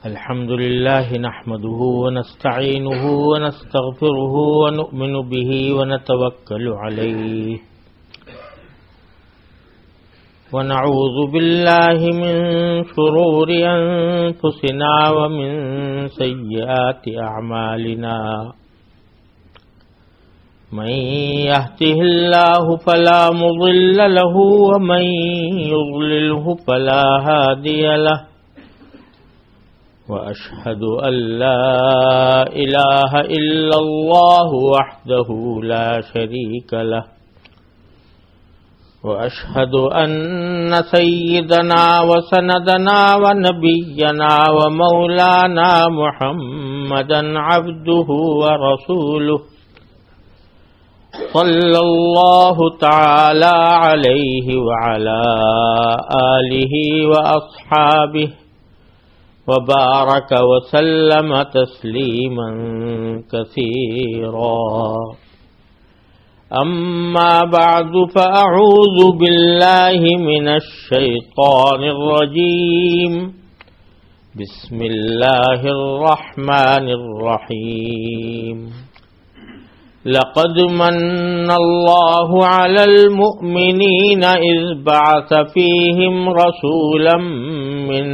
الحمد لله نحمده ونستعينه ونستغفره ونؤمن به ونتوكل عليه ونعوذ بالله من شرور أنفسنا ومن سيئات أعمالنا من يهده الله فلا مضل له ومن يضلله فلا هادي له وأشهد أن لا إله إلا الله وحده لا شريك له وأشهد أن سيدنا وسندنا ونبينا ومولانا محمدا عبده ورسوله صلى الله تعالى عليه وعلى آله وأصحابه وبارك وسلم تسليما كثيرا أما بعد فأعوذ بالله من الشيطان الرجيم بسم الله الرحمن الرحيم لقد من الله على المؤمنين إذ بعث فيهم رسولا من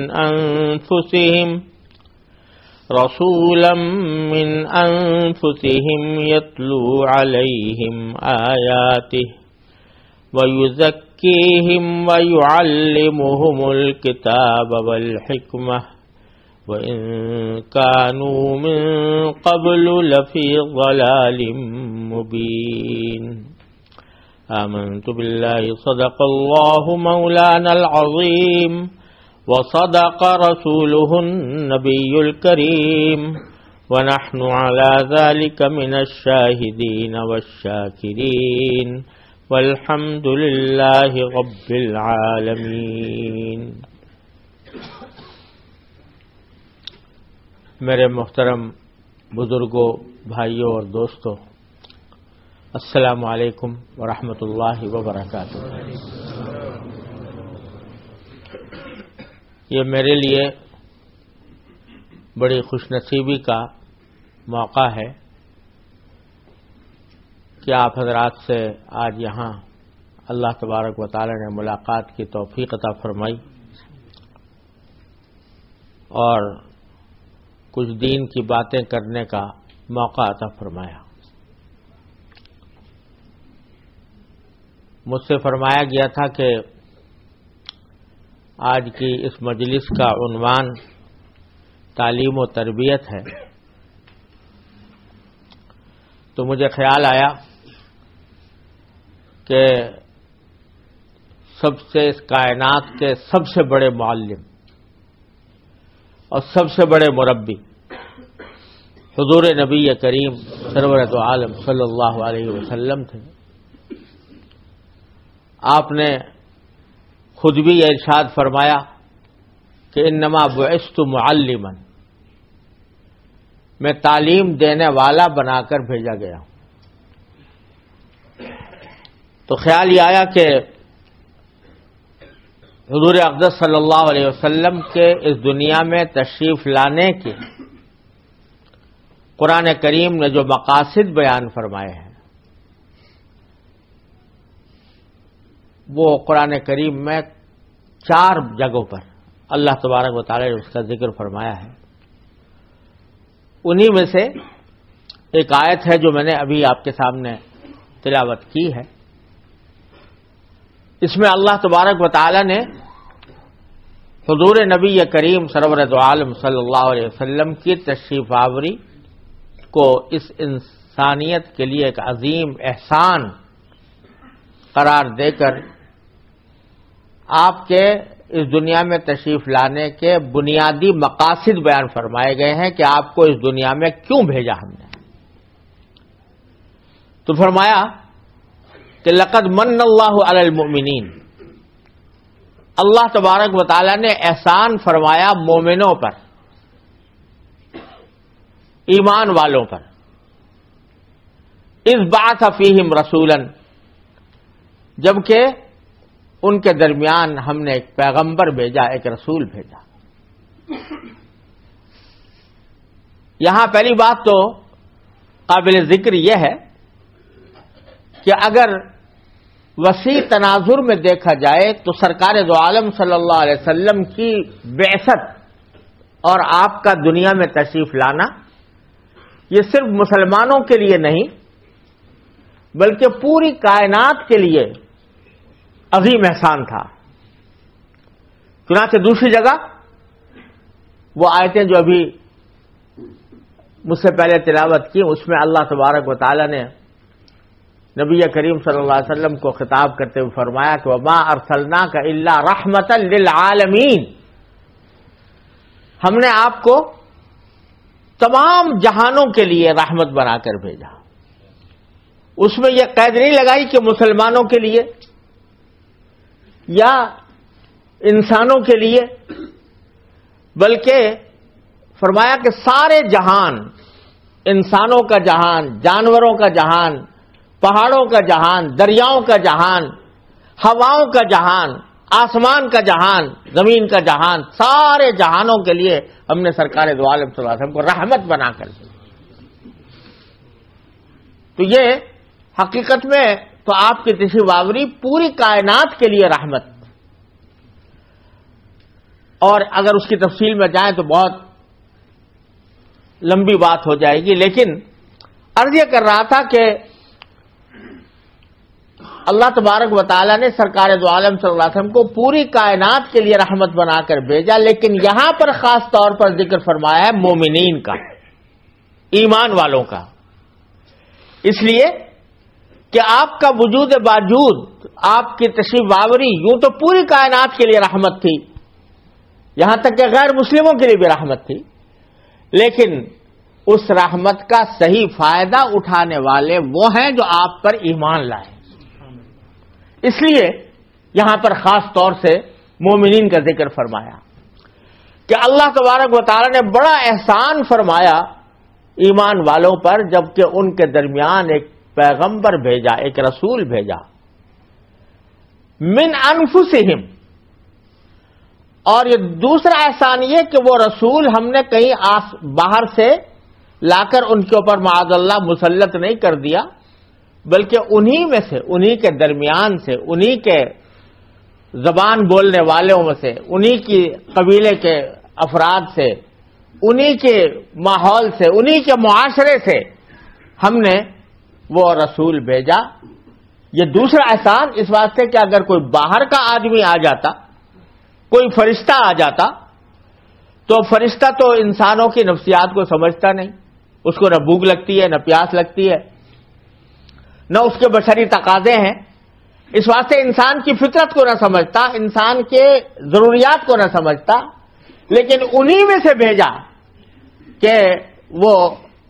أنفسهم يتلو عليهم آياته ويزكيهم ويعلمهم الكتاب والحكمة وإن كانوا من قبل لفي ضلال مبين آمنت بالله صدق الله مولانا العظيم وصدق رسوله النبي الكريم ونحن على ذلك من الشاهدين والشاكرين والحمد لله رب العالمين. میرے محترم بزرگوں، بھائیوں اور دوستوں، السلام علیکم ورحمۃ اللہ وبرکاتہ. یہ میرے لیے بڑی خوش نصیبی کا موقع ہے کہ آپ حضرات سے آج یہاں اللہ تبارک و تعالی نے ملاقات کی توفیق عطا فرمائی اور کچھ دین کی باتیں کرنے کا موقع عطا فرمایا. مجھ سے فرمایا گیا تھا کہ آج کی اس مجلس کا عنوان تعلیم و تربیت ہے، تو مجھے خیال آیا کہ سب سے اس کائنات کے سب سے بڑے معلم اور سب سے بڑے مربی حضور نبی کریم سرور دو عالم صلی اللہ علیہ وسلم تھے. آپ نے خود بھی یہ ارشاد فرمایا کہ انما بعثت معلما، میں تعلیم دینے والا بنا کر بھیجا گیا ہوں. تو خیال یہ آیا کہ حضور اقدس صلی اللہ علیہ وسلم کے اس دنیا میں تشریف لانے کے قرآن کریم نے جو مقاصد بیان فرمائے ہیں وہ قرآن کریم میں 4 جگہوں پر اللہ تبارک و تعالی نے اس کا ذکر فرمایا ہے. انہی میں سے ایک آیت ہے جو میں نے ابھی آپ کے سامنے تلاوت کی ہے. اس میں اللہ تبارک و تعالی نے حضور نبی کریم سرور دو عالم صلی اللہ علیہ وسلم کی تشریف آوری کو اس انسانیت کے لیے ایک عظیم احسان قرار دے کر آپ کے اس دنیا میں تشریف لانے کے بنیادی مقاصد بیان فرمائے گئے ہیں کہ آپ کو اس دنیا میں کیوں بھیجا ہم نے. تو فرمایا کہ لقد من اللہ علی المؤمنین، اللہ تبارک و تعالی نے احسان فرمایا مومنوں پر، ایمان والوں پر. اذ بعث فیہم رسولا، جبکہ ان کے درمیان ہم نے ایک پیغمبر بھیجا، ایک رسول بھیجا. یہاں پہلی بات تو قابل ذکر یہ ہے کہ اگر وسیع تناظر میں دیکھا جائے تو سرکار دو عالم صلی اللہ علیہ وسلم کی بعثت اور آپ کا دنیا میں تشریف لانا یہ صرف مسلمانوں کے لیے نہیں بلکہ پوری کائنات کے لیے عظیم احسان تھا. چنانچہ دوسری جگہ وہ آیتیں جو ابھی مجھ سے پہلے تلاوت کی اس میں اللہ تبارک و تعالی نے نبی کریم صلی اللہ علیہ وسلم کو خطاب کرتے ہوئے فرمایا کہ وما ارسلناک الا رحمتا للعالمین، ہم نے آپ کو تمام جہانوں کے لیے رحمت بنا کر بھیجا. اس میں یہ قید نہیں لگائی کہ مسلمانوں کے لیے یا انسانوں کے لیے، بلکہ فرمایا کہ سارے جہان، انسانوں کا جہان، جانوروں کا جہان، پہاڑوں کا جہان، دریاؤں کا جہان، ہواؤں کا جہان، آسمان کا جہان، زمین کا جہان، سارے جہانوں کے لیے ہم نے سرکار دو عالم صلی اللہ علیہ وسلم کو رحمت بنا کر دی. تو یہ حقیقت میں تو آپ کی تشریف آوری پوری کائنات کے لیے رحمت. اور اگر اس کی تفصیل میں جائیں تو بہت لمبی بات ہو جائے گی، لیکن عرض یہ کر رہا تھا کہ اللہ تبارک و تعالیٰ نے سرکار دو عالم صلی اللہ علیہ وسلم کو پوری کائنات کے لیے رحمت بنا کر بھیجا، لیکن یہاں پر خاص طور پر ذکر فرمایا ہے مومنین کا، ایمان والوں کا. اس لیے کہ آپ کا وجود باوجود آپ کی تشریف آوری یوں تو پوری کائنات کے لیے رحمت تھی، یہاں تک کہ غیر مسلموں کے لیے بھی رحمت تھی، لیکن اس رحمت کا صحیح فائدہ اٹھانے والے وہ ہیں جو آپ پر ایمان لائے. اس لیے یہاں پر خاص طور سے مومنین کا ذکر فرمایا کہ اللہ تبارک و تعالی نے بڑا احسان فرمایا ایمان والوں پر جبکہ ان کے درمیان ایک پیغمبر بھیجا، ایک رسول بھیجا من انفسہم. اور یہ دوسرا احسان یہ کہ وہ رسول ہم نے کہیں باہر سے لا کر ان کے اوپر معاذ اللہ مسلط نہیں کر دیا، بلکہ انہی میں سے، انہی کے درمیان سے، انہی کے زبان بولنے والوں میں سے، انہی کی قبیلے کے افراد سے، انہی کے ماحول سے، انہی کے معاشرے سے ہم نے وہ رسول بھیجا. یہ دوسرا احسان اس واسطے کہ اگر کوئی باہر کا آدمی آ جاتا، کوئی فرشتہ آ جاتا، تو فرشتہ تو انسانوں کی نفسیات کو سمجھتا نہیں، اس کو نہ بھوک لگتی ہے، نہ پیاس لگتی ہے، نہ اس کے بشری تقاضے ہیں. اس واسطے انسان کی فطرت کو نہ سمجھتا، انسان کے ضروریات کو نہ سمجھتا، لیکن انہی میں سے بھیجا کہ وہ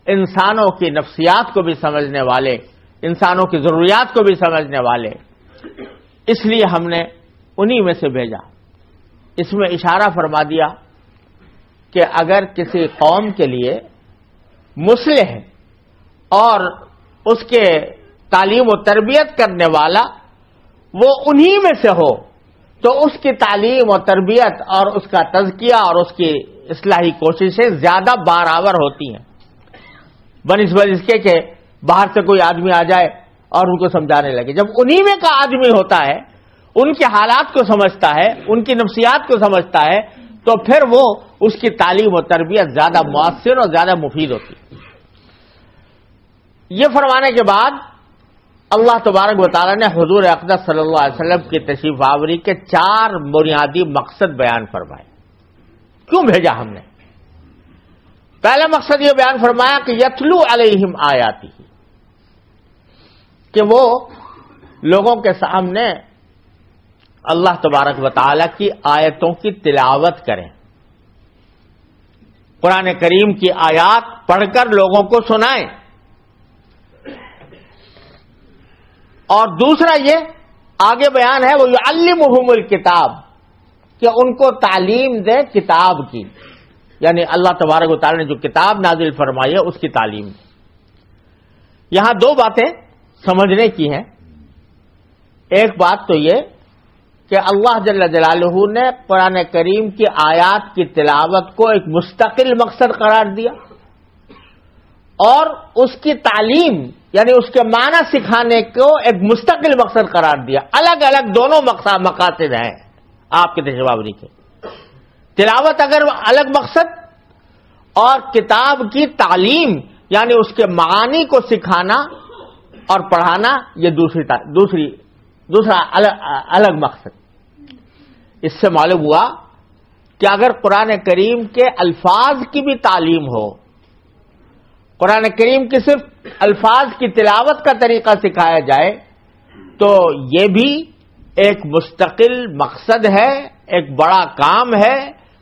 انسانوں کی نفسیات کو بھی سمجھنے والے، انسانوں کی ضروریات کو بھی سمجھنے والے، اس لیے ہم نے انہی میں سے بھیجا. اس میں اشارہ فرما دیا کہ اگر کسی قوم کے لیے مصلح اور اس کے تعلیم و تربیت کرنے والا وہ انہی میں سے ہو تو اس کی تعلیم و تربیت اور اس کا تزکیہ اور اس کی اصلاحی کوششیں زیادہ بارآور ہوتی ہیں بنسبت اس کے کہ باہر سے کوئی آدمی آ جائے اور ان کو سمجھانے لگے. جب انہی میں کا آدمی ہوتا ہے، ان کے حالات کو سمجھتا ہے، ان کی نفسیات کو سمجھتا ہے، تو پھر وہ اس کی تعلیم و تربیت زیادہ مؤثر اور زیادہ مفید ہوتی ہے. یہ فرمانے کے بعد اللہ تبارک و تعالی نے حضور اقدس صلی اللہ علیہ وسلم کی تشریف آوری کے 4 بنیادی مقصد بیان فرمائے. کیوں بھیجا ہم نے؟ پہلا مقصد یہ بیان فرمایا کہ یتلو علیہم آیاتی، کہ وہ لوگوں کے سامنے اللہ تبارک و تعالی کی آیتوں کی تلاوت کریں، قرآن کریم کی آیات پڑھ کر لوگوں کو سنائیں. اور دوسرا یہ آگے بیان ہے وہ یعلمہم الکتاب، کہ ان کو تعلیم دے کتاب کی، یعنی اللہ تبارک و تعالی نے جو کتاب نازل فرمائی ہے اس کی تعلیم. یہاں 2 باتیں سمجھنے کی ہیں. ایک بات تو یہ کہ اللہ جل جلالہ نے قرآن کریم کی آیات کی تلاوت کو ایک مستقل مقصد قرار دیا، اور اس کی تعلیم یعنی اس کے معنی سکھانے کو ایک مستقل مقصد قرار دیا. الگ الگ دونوں مقاصد ہیں آپ کے تشریف آوری کے. تلاوت اگر الگ مقصد اور کتاب کی تعلیم یعنی اس کے معانی کو سکھانا اور پڑھانا یہ دوسرا الگ مقصد. اس سے معلوم ہوا کہ اگر قرآن کریم کے الفاظ کی بھی تعلیم ہو، قرآن کریم کی صرف الفاظ کی تلاوت کا طریقہ سکھایا جائے تو یہ بھی ایک مستقل مقصد ہے، ایک بڑا کام ہے،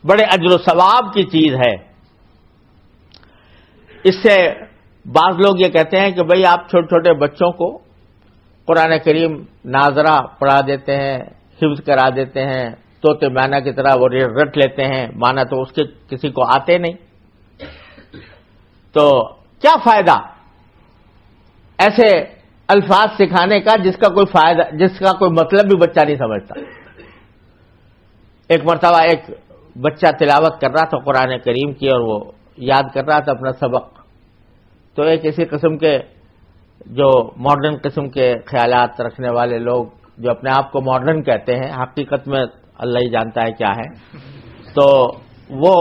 بڑے اجر و ثواب کی چیز ہے. اس سے بعض لوگ یہ کہتے ہیں کہ بھئی آپ چھوٹے چھوٹے بچوں کو قرآن کریم ناظرہ پڑھا دیتے ہیں، حفظ کرا دیتے ہیں، طوطے مینا کی طرح وہ رٹ لیتے ہیں، مانا تو اس کے کسی کو آتے نہیں. تو کیا فائدہ ایسے الفاظ سکھانے کا جس کا کوئی مطلب بھی بچہ نہیں سمجھتا. ایک مرتبہ ایک بچہ تلاوت کر رہا تھا قرآن کریم کی اور وہ یاد کر رہا تھا اپنا سبق. تو ایک اسی قسم کے جو ماڈرن قسم کے خیالات رکھنے والے لوگ جو اپنے آپ کو ماڈرن کہتے ہیں، حقیقت میں اللہ ہی جانتا ہے کیا ہے، تو وہ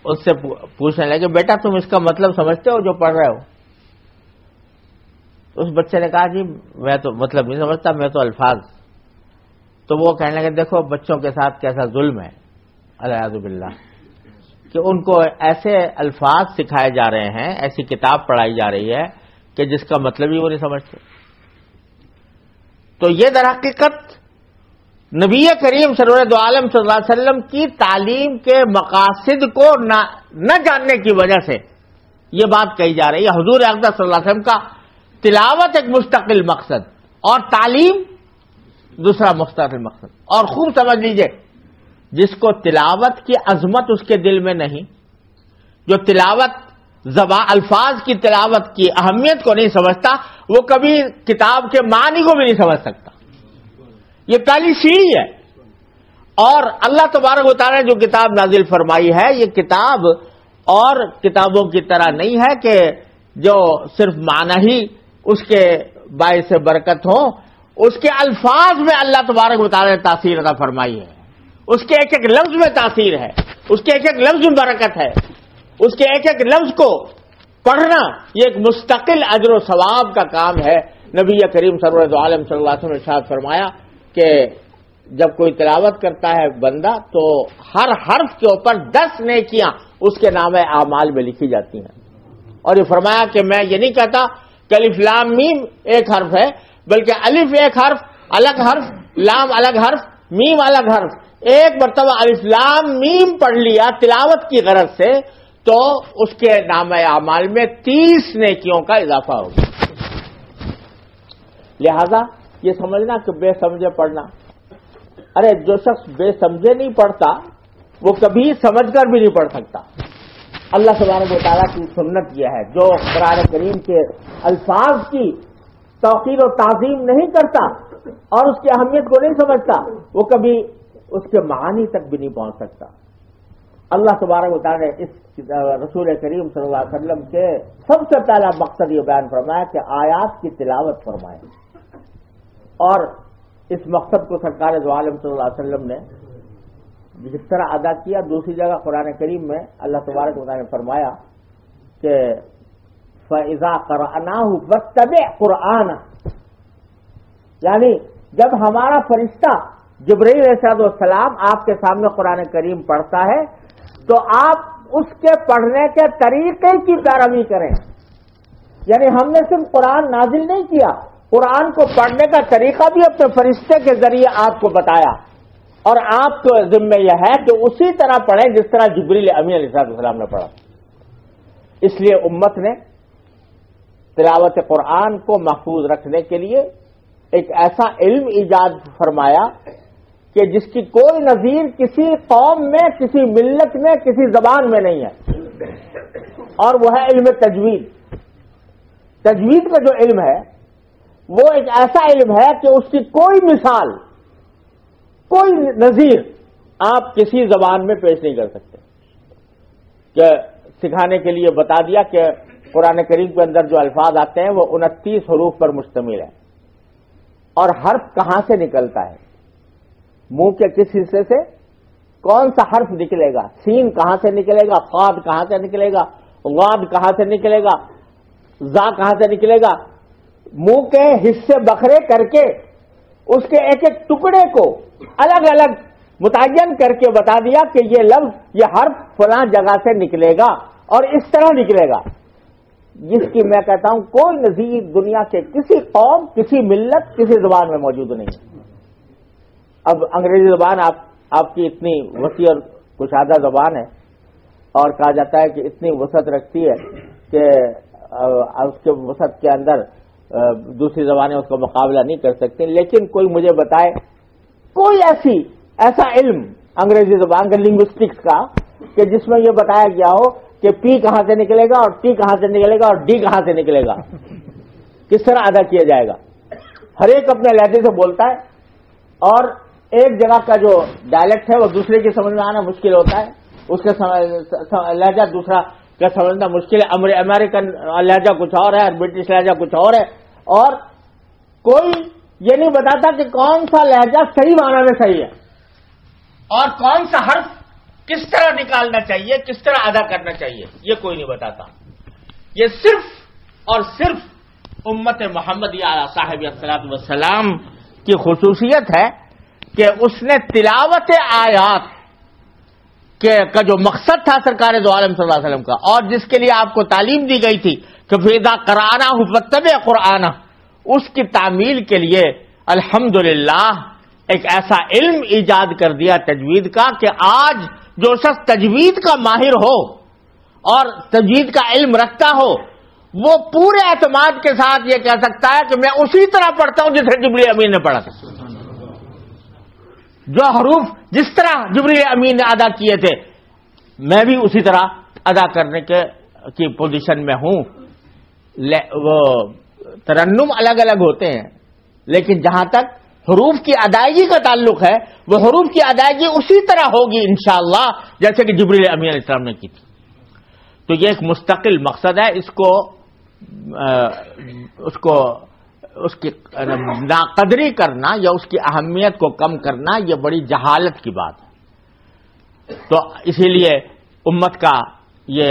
اس سے پوچھنے لگے بیٹا تم اس کا مطلب سمجھتے ہو جو پڑھ رہے ہو؟ اس بچے نے کہا جی میں تو مطلب نہیں سمجھتا، میں تو الفاظ. تو وہ کہنے لگے دیکھو بچوں کے ساتھ کیسا ظلم ہے الیاذ باللہ کہ ان کو ایسے الفاظ سکھائے جا رہے ہیں، ایسی کتاب پڑھائی جا رہی ہے کہ جس کا مطلب ہی وہ نہیں سمجھتے. تو یہ در حقیقت نبی کریم صلی اللہ علیہ وسلم کی تعلیم کے مقاصد کو نہ جاننے کی وجہ سے یہ بات کہی جا رہی ہے. حضور اقدس صلی اللہ علیہ وسلم کا تلاوت ایک مستقل مقصد اور تعلیم دوسرا مستقل مقصد. اور خوب سمجھ لیجئے جس کو تلاوت کی عظمت اس کے دل میں نہیں، جو تلاوت الفاظ کی تلاوت کی اہمیت کو نہیں سمجھتا، وہ کبھی کتاب کے معنی کو بھی نہیں سمجھ سکتا. یہ پہلی سیڑھی ہے. اور اللہ تبارک و تعالی نے جو کتاب نازل فرمائی ہے یہ کتاب اور کتابوں کی طرح نہیں ہے کہ جو صرف معنی ہی اس کے باعث برکت ہو. اس کے الفاظ میں اللہ تبارک و تعالی نے تاثیر عطا فرمائی ہے. اس کے ایک ایک لفظ میں تاثیر ہے، اس کے ایک ایک لفظ میں برکت ہے. اس کے ایک ایک لفظ کو پڑھنا یہ ایک مستقل اجر و ثواب کا کام ہے. نبی کریم سرور عالم صلی اللہ علیہ وسلم نے ارشاد فرمایا کہ جب کوئی تلاوت کرتا ہے بندہ تو ہر حرف کے اوپر 10 نیکیاں اس کے نام اعمال میں لکھی جاتی ہیں. اور یہ فرمایا کہ میں یہ نہیں کہتا کہ الف لام میم ایک حرف ہے، بلکہ الف ایک حرف الگ حرف، لام الگ حرف، میم الگ حرف. ایک مرتبہ الف لام میم پڑھ لیا تلاوت کی غرض سے تو اس کے نام اعمال میں 30 نیکیوں کا اضافہ ہوگا. لہذا یہ سمجھنا کہ بے سمجھے پڑھنا، ارے جو شخص بے سمجھے نہیں پڑھتا وہ کبھی سمجھ کر بھی نہیں پڑھ سکتا. اللہ سبحانہ و تعالیٰ کی سنت یہ ہے جو قرآن کریم کے الفاظ کی توقیر و تعظیم نہیں کرتا اور اس کی اہمیت کو نہیں سمجھتا وہ کبھی اس کے معانی تک بھی نہیں پہنچ سکتا. اللہ تبارک و تعالیٰ نے اس رسول کریم صلی اللہ علیہ وسلم کے سب سے پہلا مقصد یہ بیان فرمایا کہ آیات کی تلاوت فرمائے. اور اس مقصد کو سرکار دو عالم صلی اللہ علیہ وسلم نے جس طرح ادا کیا، دوسری جگہ قرآن کریم میں اللہ تبارک و تعالیٰ نے فرمایا کہ فَإِذَا قَرَأْنَاهُ فَاتَّبِعْ قُرْآنَهُ، یعنی جب ہمارا فرشتہ جبرائیل علیہ السلام آپ کے سامنے قرآن کریم پڑھتا ہے تو آپ اس کے پڑھنے کے طریقے کی پیروی کریں. یعنی ہم نے صرف قرآن نازل نہیں کیا، قرآن کو پڑھنے کا طریقہ بھی اپنے فرشتے کے ذریعے آپ کو بتایا اور آپ کو ذمہ یہ ہے کہ اسی طرح پڑھیں جس طرح جبریل امین علیہ السلام نے پڑھا. اس لیے امت نے تلاوت قرآن کو محفوظ رکھنے کے لیے ایک ایسا علم ایجاد فرمایا کہ جس کی کوئی نظیر کسی قوم میں، کسی ملت میں، کسی زبان میں نہیں ہے، اور وہ ہے علم تجوید. تجوید کا جو علم ہے وہ ایک ایسا علم ہے کہ اس کی کوئی مثال، کوئی نظیر آپ کسی زبان میں پیش نہیں کر سکتے. کہ سکھانے کے لیے بتا دیا کہ قرآن کریم کے اندر جو الفاظ آتے ہیں وہ 29 حروف پر مشتمل ہے، اور حرف کہاں سے نکلتا ہے، منہ کے کس حصے سے کون سا حرف نکلے گا، سین کہاں سے نکلے گا، صاد کہاں سے نکلے گا، غاد کہاں سے نکلے گا، زا کہاں سے نکلے گا، منہ کے حصے بکھرے کر کے اس کے ایک ایک ٹکڑے کو الگ الگ متعین کر کے بتا دیا کہ یہ لفظ یہ حرف فلاں جگہ سے نکلے گا اور اس طرح نکلے گا، جس کی میں کہتا ہوں کوئی نظیر دنیا کے کسی قوم، کسی ملت، کسی زبان میں موجود نہیں ہے۔ اب انگریزی زبان آپ کی اتنی وسیع اور کشادہ زبان ہے، اور کہا جاتا ہے کہ اتنی وسعت رکھتی ہے کہ اس کے وسعت کے اندر دوسری زبانیں اس کا مقابلہ نہیں کر سکتی، لیکن کوئی مجھے بتائے کوئی ایسا علم انگریزی زبان کا لنگوسٹکس کا کہ جس میں یہ بتایا گیا ہو کہ پی کہاں سے نکلے گا اور ٹی کہاں سے نکلے گا اور ڈی کہاں سے نکلے گا، کس طرح ادا کیا جائے گا۔ ہر ایک اپنے لہجے سے بولتا ہے، اور ایک جگہ کا جو ڈائلیکٹ ہے وہ دوسرے کی سمجھ میں آنا مشکل ہوتا ہے، اس کا لہجہ دوسرا کا سمجھنا مشکل ہے۔ امریکن لہجہ کچھ اور ہے اور برٹش لہجہ کچھ اور ہے، اور کوئی یہ نہیں بتاتا کہ کون سا لہجہ صحیح معنی میں صحیح ہے اور کون سا حرف کس طرح نکالنا چاہیے، کس طرح ادا کرنا چاہیے، یہ کوئی نہیں بتاتا۔ یہ صرف اور صرف امت محمدی علیہ صاحب الصلاۃ والسلام کی خصوصیت ہے کہ اس نے تلاوت آیات کا جو مقصد تھا سرکار دو عالم صلی اللہ علیہ وسلم کا، اور جس کے لیے آپ کو تعلیم دی گئی تھی کہ فَإِذَا قَرَأْنَاهُ فَاتَّبِعْ قُرْآنَهُ، اس کی تعمیل کے لیے الحمدللہ ایک ایسا علم ایجاد کر دیا تجوید کا کہ آج جو شخص تجوید کا ماہر ہو اور تجوید کا علم رکھتا ہو، وہ پورے اعتماد کے ساتھ یہ کہہ سکتا ہے کہ میں اسی طرح پڑھتا ہوں جسے جبریل امین نے پڑھا تھا، جو حروف جس طرح جبریل امین نے ادا کیے تھے میں بھی اسی طرح ادا کرنے کی پوزیشن میں ہوں۔ وہ ترنم الگ الگ ہوتے ہیں، لیکن جہاں تک حروف کی ادائیگی کا تعلق ہے وہ حروف کی ادائیگی اسی طرح ہوگی انشاءاللہ جیسے کہ جبریل امین علیہ السلام نے کی تھی۔ تو یہ ایک مستقل مقصد ہے، اس کی ناقدری کرنا یا اس کی اہمیت کو کم کرنا یہ بڑی جہالت کی بات ہے۔ تو اسی لیے امت کا یہ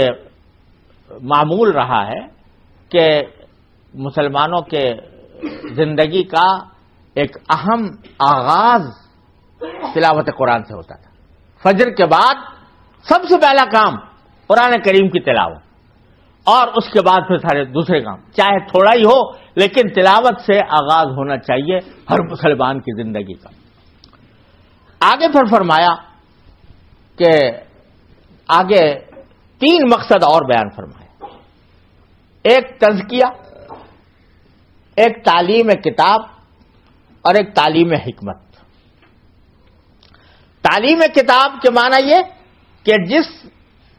معمول رہا ہے کہ مسلمانوں کے زندگی کا ایک اہم آغاز تلاوت قرآن سے ہوتا تھا۔ فجر کے بعد سب سے پہلا کام قرآن کریم کی تلاوت، اور اس کے بعد پھر سارے دوسرے کام، چاہے تھوڑا ہی ہو لیکن تلاوت سے آغاز ہونا چاہیے ہر مسلمان کی زندگی کا۔ آگے پھر فرمایا کہ آگے 3 مقصد اور بیان فرمایا، ایک تزکیہ، ایک تعلیم کتاب اور ایک تعلیم حکمت۔ تعلیم کتاب کے معنی یہ کہ جس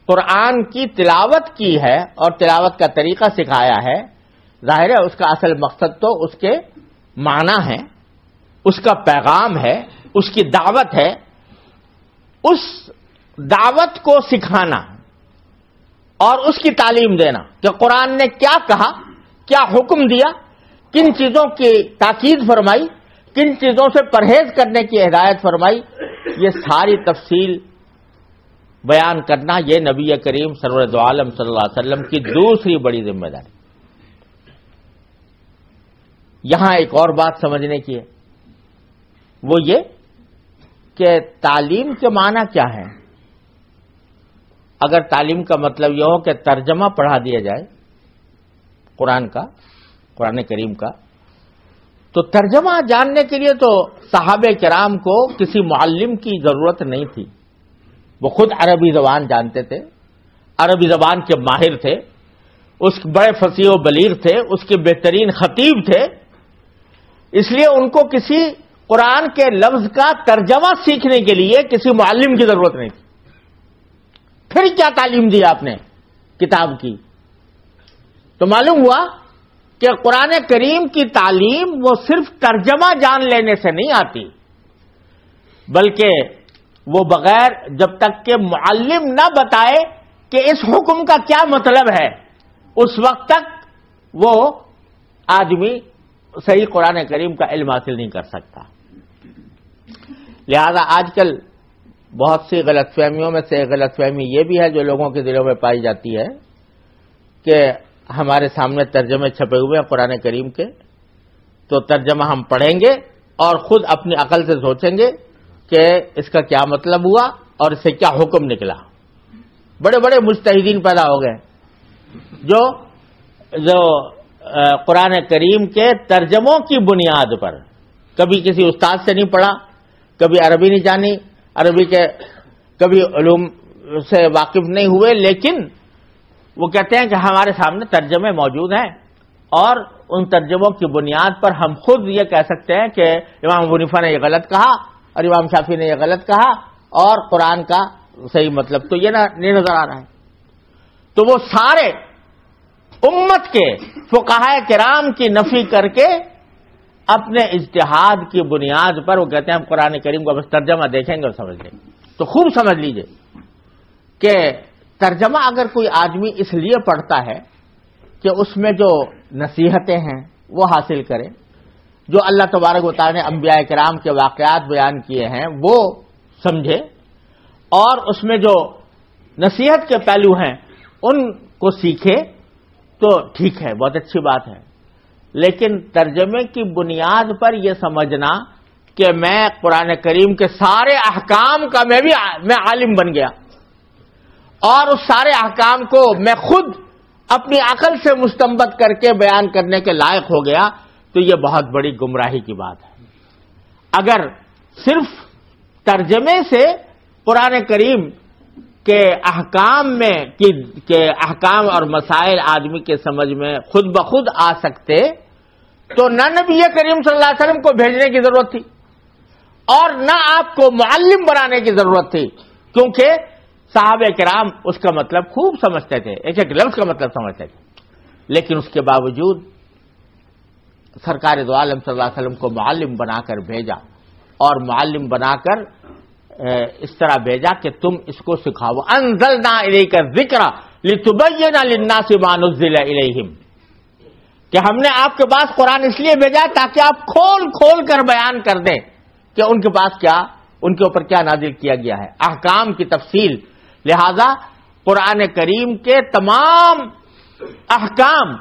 قرآن کی تلاوت کی ہے اور تلاوت کا طریقہ سکھایا ہے، ظاہر ہے اس کا اصل مقصد تو اس کے معنی ہے، اس کا پیغام ہے، اس کی دعوت ہے، اس دعوت کو سکھانا اور اس کی تعلیم دینا کہ قرآن نے کیا کہا، کیا حکم دیا، کن چیزوں کی تاکید فرمائی، کن چیزوں سے پرہیز کرنے کی ہدایت فرمائی، یہ ساری تفصیل بیان کرنا یہ نبی کریم سرور دو عالم صلی اللہ علیہ وسلم کی دوسری بڑی ذمہ داری۔ یہاں ایک اور بات سمجھنے کی ہے، وہ یہ کہ تعلیم کے معنی کیا ہے۔ اگر تعلیم کا مطلب یہ ہو کہ ترجمہ پڑھا دیا جائے قرآن کریم کا، تو ترجمہ جاننے کے لیے تو صحابہ کرام کو کسی معلم کی ضرورت نہیں تھی، وہ خود عربی زبان جانتے تھے، عربی زبان کے ماہر تھے، اس بڑے فصیح و بلیغ تھے، اس کے بہترین خطیب تھے، اس لیے ان کو کسی قرآن کے لفظ کا ترجمہ سیکھنے کے لیے کسی معلم کی ضرورت نہیں تھی۔ پھر کیا تعلیم دی آپ نے کتاب کی؟ تو معلوم ہوا کہ قرآن کریم کی تعلیم وہ صرف ترجمہ جان لینے سے نہیں آتی، بلکہ وہ بغیر جب تک کہ معلم نہ بتائے کہ اس حکم کا کیا مطلب ہے، اس وقت تک وہ آدمی صحیح قرآن کریم کا علم حاصل نہیں کر سکتا. لہذا آج کل بہت سی غلط فہمیوں میں سے غلط فہمی یہ بھی ہے جو لوگوں کے دلوں میں پائی جاتی ہے کہ ہمارے سامنے ترجمے چھپے ہوئے ہیں قرآن کریم کے، تو ترجمہ ہم پڑھیں گے اور خود اپنی عقل سے سوچیں گے کہ اس کا کیا مطلب ہوا اور اس سے کیا حکم نکلا. بڑے بڑے مجتہدین پیدا ہو گئے جو قرآن کریم کے ترجموں کی بنیاد پر کبھی کسی استاد سے نہیں پڑھا، کبھی عربی نہیں جانی، عربی کے کبھی علوم سے واقف نہیں ہوئے، لیکن وہ کہتے ہیں کہ ہمارے سامنے ترجمے موجود ہیں اور ان ترجموں کی بنیاد پر ہم خود یہ کہہ سکتے ہیں کہ امام ابو حنیفہ نے یہ غلط کہا اور امام شافعی نے یہ غلط کہا اور قرآن کا صحیح مطلب تو یہ نہیں نظر آ رہا ہے. تو وہ سارے امت کے فقہاء کرام کی نفی کر کے اپنے اجتہاد کی بنیاد پر وہ کہتے ہیں ہم قرآن کریم کو بس ترجمہ دیکھیں گے اور سمجھ لیں گے. تو خوب سمجھ لیجئے کہ ترجمہ اگر کوئی آدمی اس لیے پڑھتا ہے کہ اس میں جو نصیحتیں ہیں وہ حاصل کرے، جو اللہ تبارک و تعالی نے انبیاء کرام کے واقعات بیان کیے ہیں وہ سمجھے اور اس میں جو نصیحت کے پہلو ہیں ان کو سیکھے، تو ٹھیک ہے، بہت اچھی بات ہے. لیکن ترجمے کی بنیاد پر یہ سمجھنا کہ میں قرآن کریم کے سارے احکام کا میں عالم بن گیا اور اس سارے احکام کو میں خود اپنی عقل سے مستنبط کر کے بیان کرنے کے لائق ہو گیا، تو یہ بہت بڑی گمراہی کی بات ہے. اگر صرف ترجمے سے قرآن کریم کے احکام کے احکام اور مسائل آدمی کے سمجھ میں خود بخود آ سکتے تو نہ نبی کریم صلی اللہ علیہ وسلم کو بھیجنے کی ضرورت تھی اور نہ آپ کو معلم بنانے کی ضرورت تھی، کیونکہ صحابہ کرام اس کا مطلب خوب سمجھتے تھے، ایک ایک لفظ کا مطلب سمجھتے تھے. لیکن اس کے باوجود سرکار دو عالم صلی اللہ علیہ وسلم کو معلم بنا کر بھیجا اور معلم بنا کر اس طرح بھیجا کہ تم اس کو سکھاؤ. انزلنا الیک الذکر لتبین للناس ما نزل الیہم، کہ ہم نے آپ کے پاس قرآن اس لیے بھیجا تاکہ آپ کھول کھول کر بیان کر دیں کہ ان کے پاس کیا، ان کے اوپر کیا نازل کیا گیا ہے، احکام کی تفصیل. لہذا قرآن کریم کے تمام احکام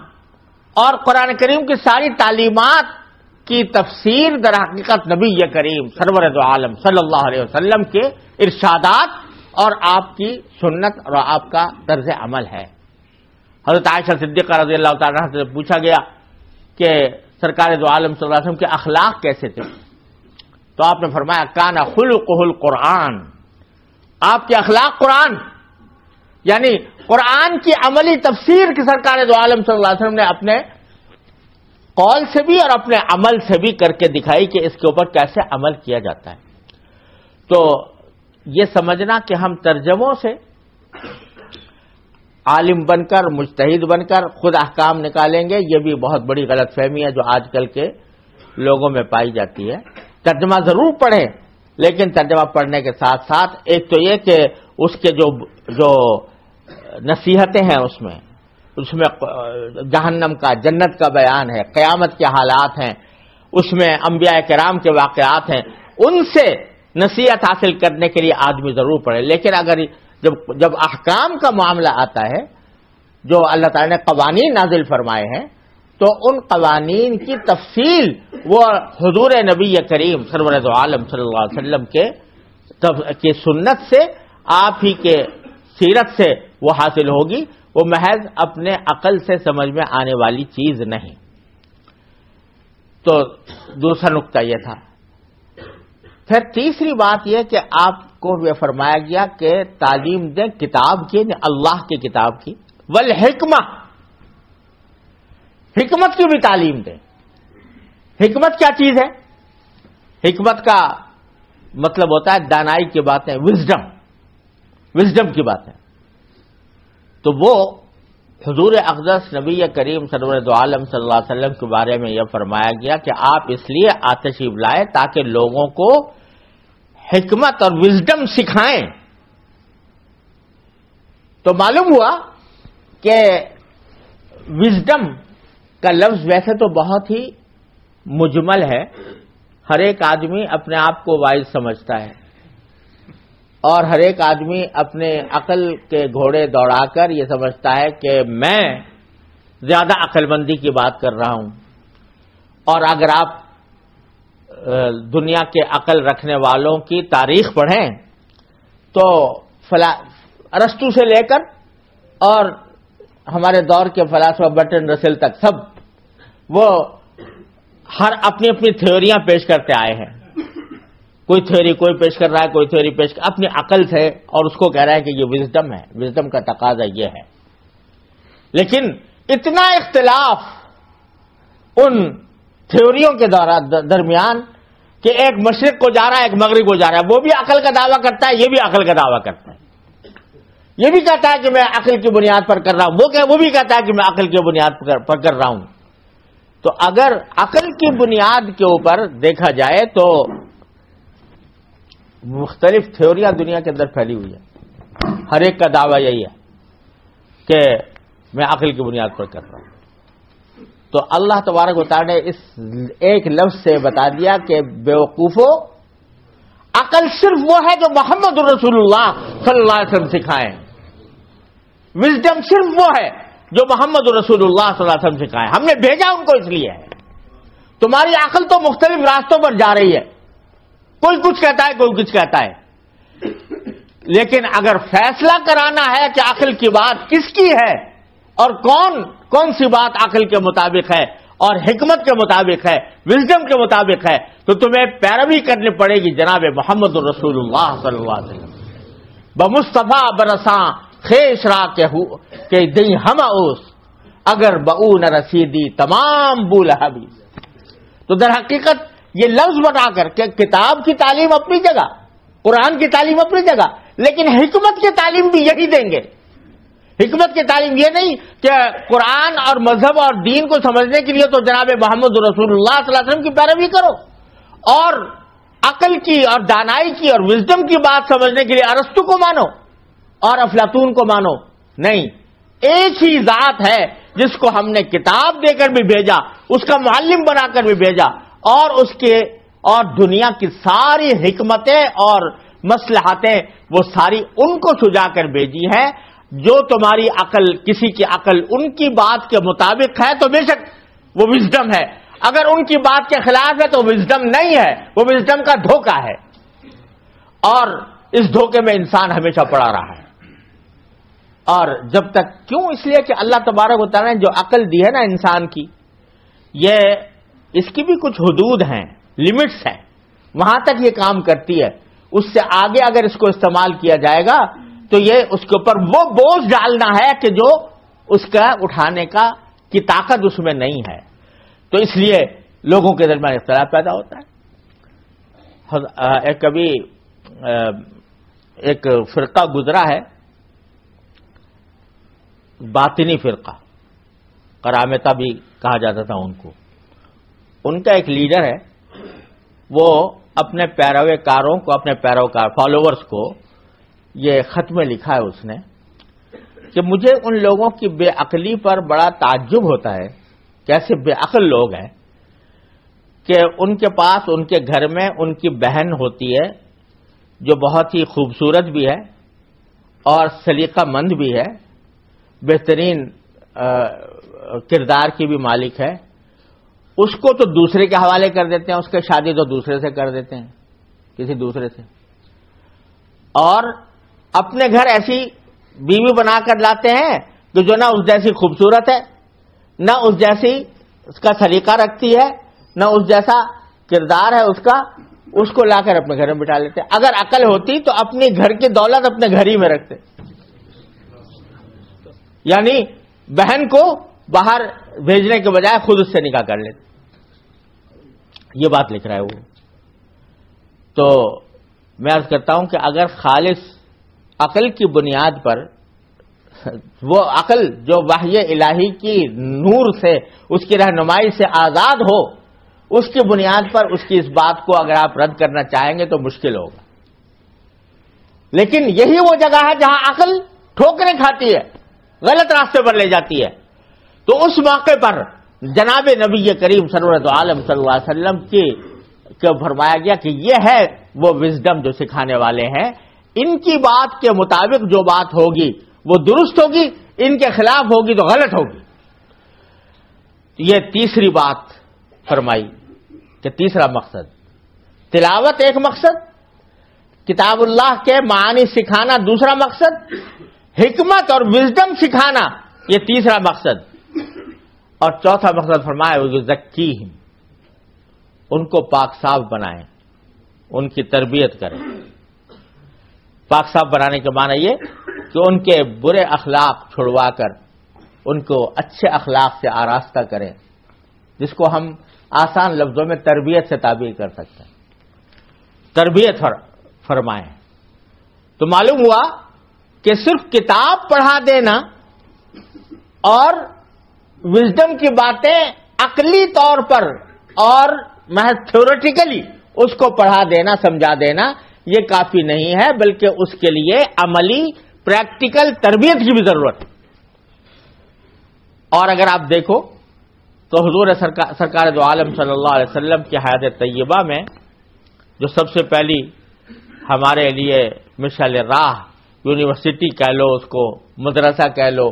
اور قرآن کریم کی ساری تعلیمات کی تفسیر در حقیقت نبی کریم سرور دو عالم صلی اللہ علیہ وسلم کے ارشادات اور آپ کی سنت اور آپ کا طرز عمل ہے. حضرت عائشہ صدیقہ رضی اللہ تعالیٰ عنہ سے پوچھا گیا کہ سرکار دو عالم صلی اللہ علیہ وسلم کے اخلاق کیسے تھے، تو آپ نے فرمایا کان خلقہ القرآن، آپ کے اخلاق قرآن، یعنی قرآن کی عملی تفسیر کی سرکار دو عالم صلی اللہ علیہ وسلم نے اپنے قول سے بھی اور اپنے عمل سے بھی کر کے دکھائی کہ اس کے اوپر کیسے عمل کیا جاتا ہے. تو یہ سمجھنا کہ ہم ترجموں سے عالم بن کر مجتہد بن کر خود احکام نکالیں گے، یہ بھی بہت بڑی غلط فہمی ہے جو آج کل کے لوگوں میں پائی جاتی ہے. ترجمہ ضرور پڑھیں، لیکن ترجمہ پڑھنے کے ساتھ ساتھ ایک تو یہ کہ اس کے جو نصیحتیں ہیں اس میں جہنم کا جنت کا بیان ہے، قیامت کے حالات ہیں، اس میں انبیاء کرام کے واقعات ہیں، ان سے نصیحت حاصل کرنے کے لیے آدمی ضرور پڑھے. لیکن اگر جب احکام کا معاملہ آتا ہے، جو اللہ تعالی نے قوانین نازل فرمائے ہیں، تو ان قوانین کی تفصیل وہ حضور نبی کریم سرور دو عالم صلی اللہ علیہ وسلم کے سنت سے، آپ ہی کے سیرت سے وہ حاصل ہوگی، وہ محض اپنے عقل سے سمجھ میں آنے والی چیز نہیں. تو دوسرا نقطہ یہ تھا. پھر تیسری بات یہ کہ آپ کو یہ فرمایا گیا کہ تعلیم دیں کتاب کی، اللہ کی کتاب کی، والحکمہ، حکمت کی بھی تعلیم دیں. حکمت کیا چیز ہے؟ حکمت کا مطلب ہوتا ہے دانائی کی باتیں، وزڈم کی باتیں. تو وہ حضور اقدس نبی کریم سرور دو عالم صلی اللہ علیہ وسلم کے بارے میں یہ فرمایا گیا کہ آپ اس لیے تشریف لائے تاکہ لوگوں کو حکمت اور وزڈم سکھائیں. تو معلوم ہوا کہ وزڈم کا لفظ ویسے تو بہت ہی مجمل ہے، ہر ایک آدمی اپنے آپ کو وائز سمجھتا ہے، اور ہر ایک آدمی اپنے عقل کے گھوڑے دوڑا کر یہ سمجھتا ہے کہ میں زیادہ عقل مندی کی بات کر رہا ہوں. اور اگر آپ دنیا کے عقل رکھنے والوں کی تاریخ پڑھیں تو ارسطو سے لے کر اور ہمارے دور کے فلاسفہ برٹرنڈ رسل تک سب وہ ہر اپنی اپنی تھیوریاں پیش کرتے آئے ہیں. کوئی تھیوری کوئی پیش کر رہا ہے، کوئی تھیوری پیش اپنی عقل سے، اور اس کو کہہ رہا ہے کہ یہ وزڈم ہے، وزڈم کا تقاضا یہ ہے. لیکن اتنا اختلاف ان تھیوریوں کے درمیان کہ ایک مشرق کو جا رہا ہے، ایک مغرب کو جا رہا ہے، وہ بھی عقل کا دعویٰ کرتا ہے، یہ بھی عقل کا دعویٰ کرتا ہے، یہ بھی کہتا ہے کہ میں عقل کی بنیاد پر کر رہا ہوں، وہ بھی کہتا ہے کہ میں عقل کی بنیاد پر کر رہا ہوں. تو اگر عقل کی بنیاد کے اوپر دیکھا جائے تو مختلف تھیوریاں دنیا کے اندر پھیلی ہوئی ہیں، ہر ایک کا دعویٰ یہی ہے کہ میں عقل کی بنیاد پر کر رہا ہوں. تو اللہ تبارک و تعالی نے اس ایک لفظ سے بتا دیا کہ بیوقوفو، عقل صرف وہ ہے جو محمد رسول اللہ صلی اللہ علیہ وسلم سکھائے. وزڈم صرف وہ ہے جو محمد رسول اللہ صلی اللہ علیہ وسلم سکھائے. ہم نے بھیجا ان کو اس لیے ہے. تمہاری عقل تو مختلف راستوں پر جا رہی ہے، کوئی کچھ کہتا ہے، کوئی کچھ کہتا ہے. لیکن اگر فیصلہ کرانا ہے کہ عقل کی بات کس کی ہے اور کون سی بات عقل کے مطابق ہے اور حکمت کے مطابق ہے، وزڈم کے مطابق ہے، تو تمہیں پیروی کرنی پڑے گی جناب محمد رسول اللہ صلی اللہ علیہ وسلم. بمصطفیٰ برساں خیش را کہ دئی ہم اوس، اگر بؤ نہ رسیدی تمام بول حبی. تو در حقیقت یہ لفظ بنا کر کہ کتاب کی تعلیم اپنی جگہ، قرآن کی تعلیم اپنی جگہ، لیکن حکمت کی تعلیم بھی یہی دیں گے. حکمت کی تعلیم یہ نہیں کہ قرآن اور مذہب اور دین کو سمجھنے کے لیے تو جناب محمد رسول اللہ صلی اللہ علیہ وسلم کی پیروی کرو، اور عقل کی اور دانائی کی اور وزڈم کی بات سمجھنے کے لیے ارسطو کو مانو اور افلاطون کو مانو. نہیں، ایک ہی ذات ہے جس کو ہم نے کتاب دے کر بھی بھیجا، اس کا معلم بنا کر بھی بھیجا، اور دنیا کی ساری حکمتیں اور مصلحتیں وہ ساری ان کو سجا کر بھیجی ہے. جو تمہاری عقل، کسی کی عقل ان کی بات کے مطابق ہے تو بے شک وہ وزڈم ہے، اگر ان کی بات کے خلاف ہے تو وزڈم نہیں ہے، وہ وزڈم کا دھوکہ ہے. اور اس دھوکے میں انسان ہمیشہ پڑا رہا ہے. اور جب تک کیوں؟ اس لیے کہ اللہ تبارک و تعالیٰ نے جو عقل دی ہے نا انسان کی، اس کی بھی کچھ حدود ہیں، لمٹس ہیں، وہاں تک یہ کام کرتی ہے. اس سے آگے اگر اس کو استعمال کیا جائے گا تو یہ اس کے اوپر وہ بوجھ ڈالنا ہے کہ جو اس کا اٹھانے کی طاقت اس میں نہیں ہے. تو اس لیے لوگوں کے درمیان اختلاف پیدا ہوتا ہے. کبھی ایک فرقہ گزرا ہے، باطنی فرقہ، کرامتہ بھی کہا جاتا تھا ان کو. ان کا ایک لیڈر ہے، وہ اپنے پیروکاروں کو، اپنے فالوورز کو یہ خط میں لکھا ہے اس نے کہ مجھے ان لوگوں کی بے عقلی پر بڑا تعجب ہوتا ہے، کیسے بے عقل لوگ ہیں کہ ان کے پاس ان کے گھر میں ان کی بہن ہوتی ہے جو بہت ہی خوبصورت بھی ہے اور سلیقہ مند بھی ہے، بہترین کردار کی بھی مالک ہے. اس کو تو دوسرے کے حوالے کر دیتے ہیں، اس کے شادی تو دوسرے سے کر دیتے ہیں، کسی دوسرے سے، اور اپنے گھر ایسی بیوی بنا کر لاتے ہیں کہ جو نہ اس جیسی خوبصورت ہے، نہ اس جیسی اس کا سلیقہ رکھتی ہے، نہ اس جیسا کردار ہے اس کا، اس کو لا کر اپنے گھر میں بٹھا لیتے ہیں. اگر عقل ہوتی تو اپنی گھر کی دولت اپنے گھر ہی میں رکھتے، یعنی بہن کو باہر بھیجنے کے بجائے خود اس سے نکاح کر لیتے. یہ بات لکھ رہا ہے وہ. تو میں عرض کرتا ہوں کہ اگر خالص عقل کی بنیاد پر، وہ عقل جو وحی الہی کی نور سے، اس کی رہنمائی سے آزاد ہو، اس کی بنیاد پر اس کی اس بات کو اگر آپ رد کرنا چاہیں گے تو مشکل ہوگا. لیکن یہی وہ جگہ ہے جہاں عقل ٹھوکریں کھاتی ہے، غلط راستے پر لے جاتی ہے. تو اس موقع پر جناب نبی کریم سرورت عالم صلی اللہ علیہ وسلم کو فرمایا گیا کہ یہ ہے وہ وزڈم جو سکھانے والے ہیں، ان کی بات کے مطابق جو بات ہوگی وہ درست ہوگی، ان کے خلاف ہوگی تو غلط ہوگی۔ یہ تیسری بات فرمائی کہ تیسرا مقصد تلاوت ایک مقصد، کتاب اللہ کے معانی سکھانا دوسرا مقصد، حکمت اور وزڈم سکھانا یہ تیسرا مقصد، اور چوتھا مقصد فرمایا وہ یزکیہم، ان کو پاک صاف بنائیں، ان کی تربیت کریں۔ پاک صاف بنانے کے معنی یہ کہ ان کے برے اخلاق چھڑوا کر ان کو اچھے اخلاق سے آراستہ کریں، جس کو ہم آسان لفظوں میں تربیت سے تعبیر کر سکتے ہیں۔ تربیت فرمائیں تو معلوم ہوا کہ صرف کتاب پڑھا دینا اور وزڈم کی باتیں عقلی طور پر اور محض تھیوریٹیکلی اس کو پڑھا دینا، سمجھا دینا یہ کافی نہیں ہے، بلکہ اس کے لیے عملی پریکٹیکل تربیت کی بھی ضرورت ہے۔ اور اگر آپ دیکھو تو حضور سرکار دو عالم صلی اللہ علیہ وسلم کی حیات طیبہ میں جو سب سے پہلی ہمارے لیے مشعل راہ، یونیورسٹی کہہ لو، اس کو مدرسہ کہہ لو،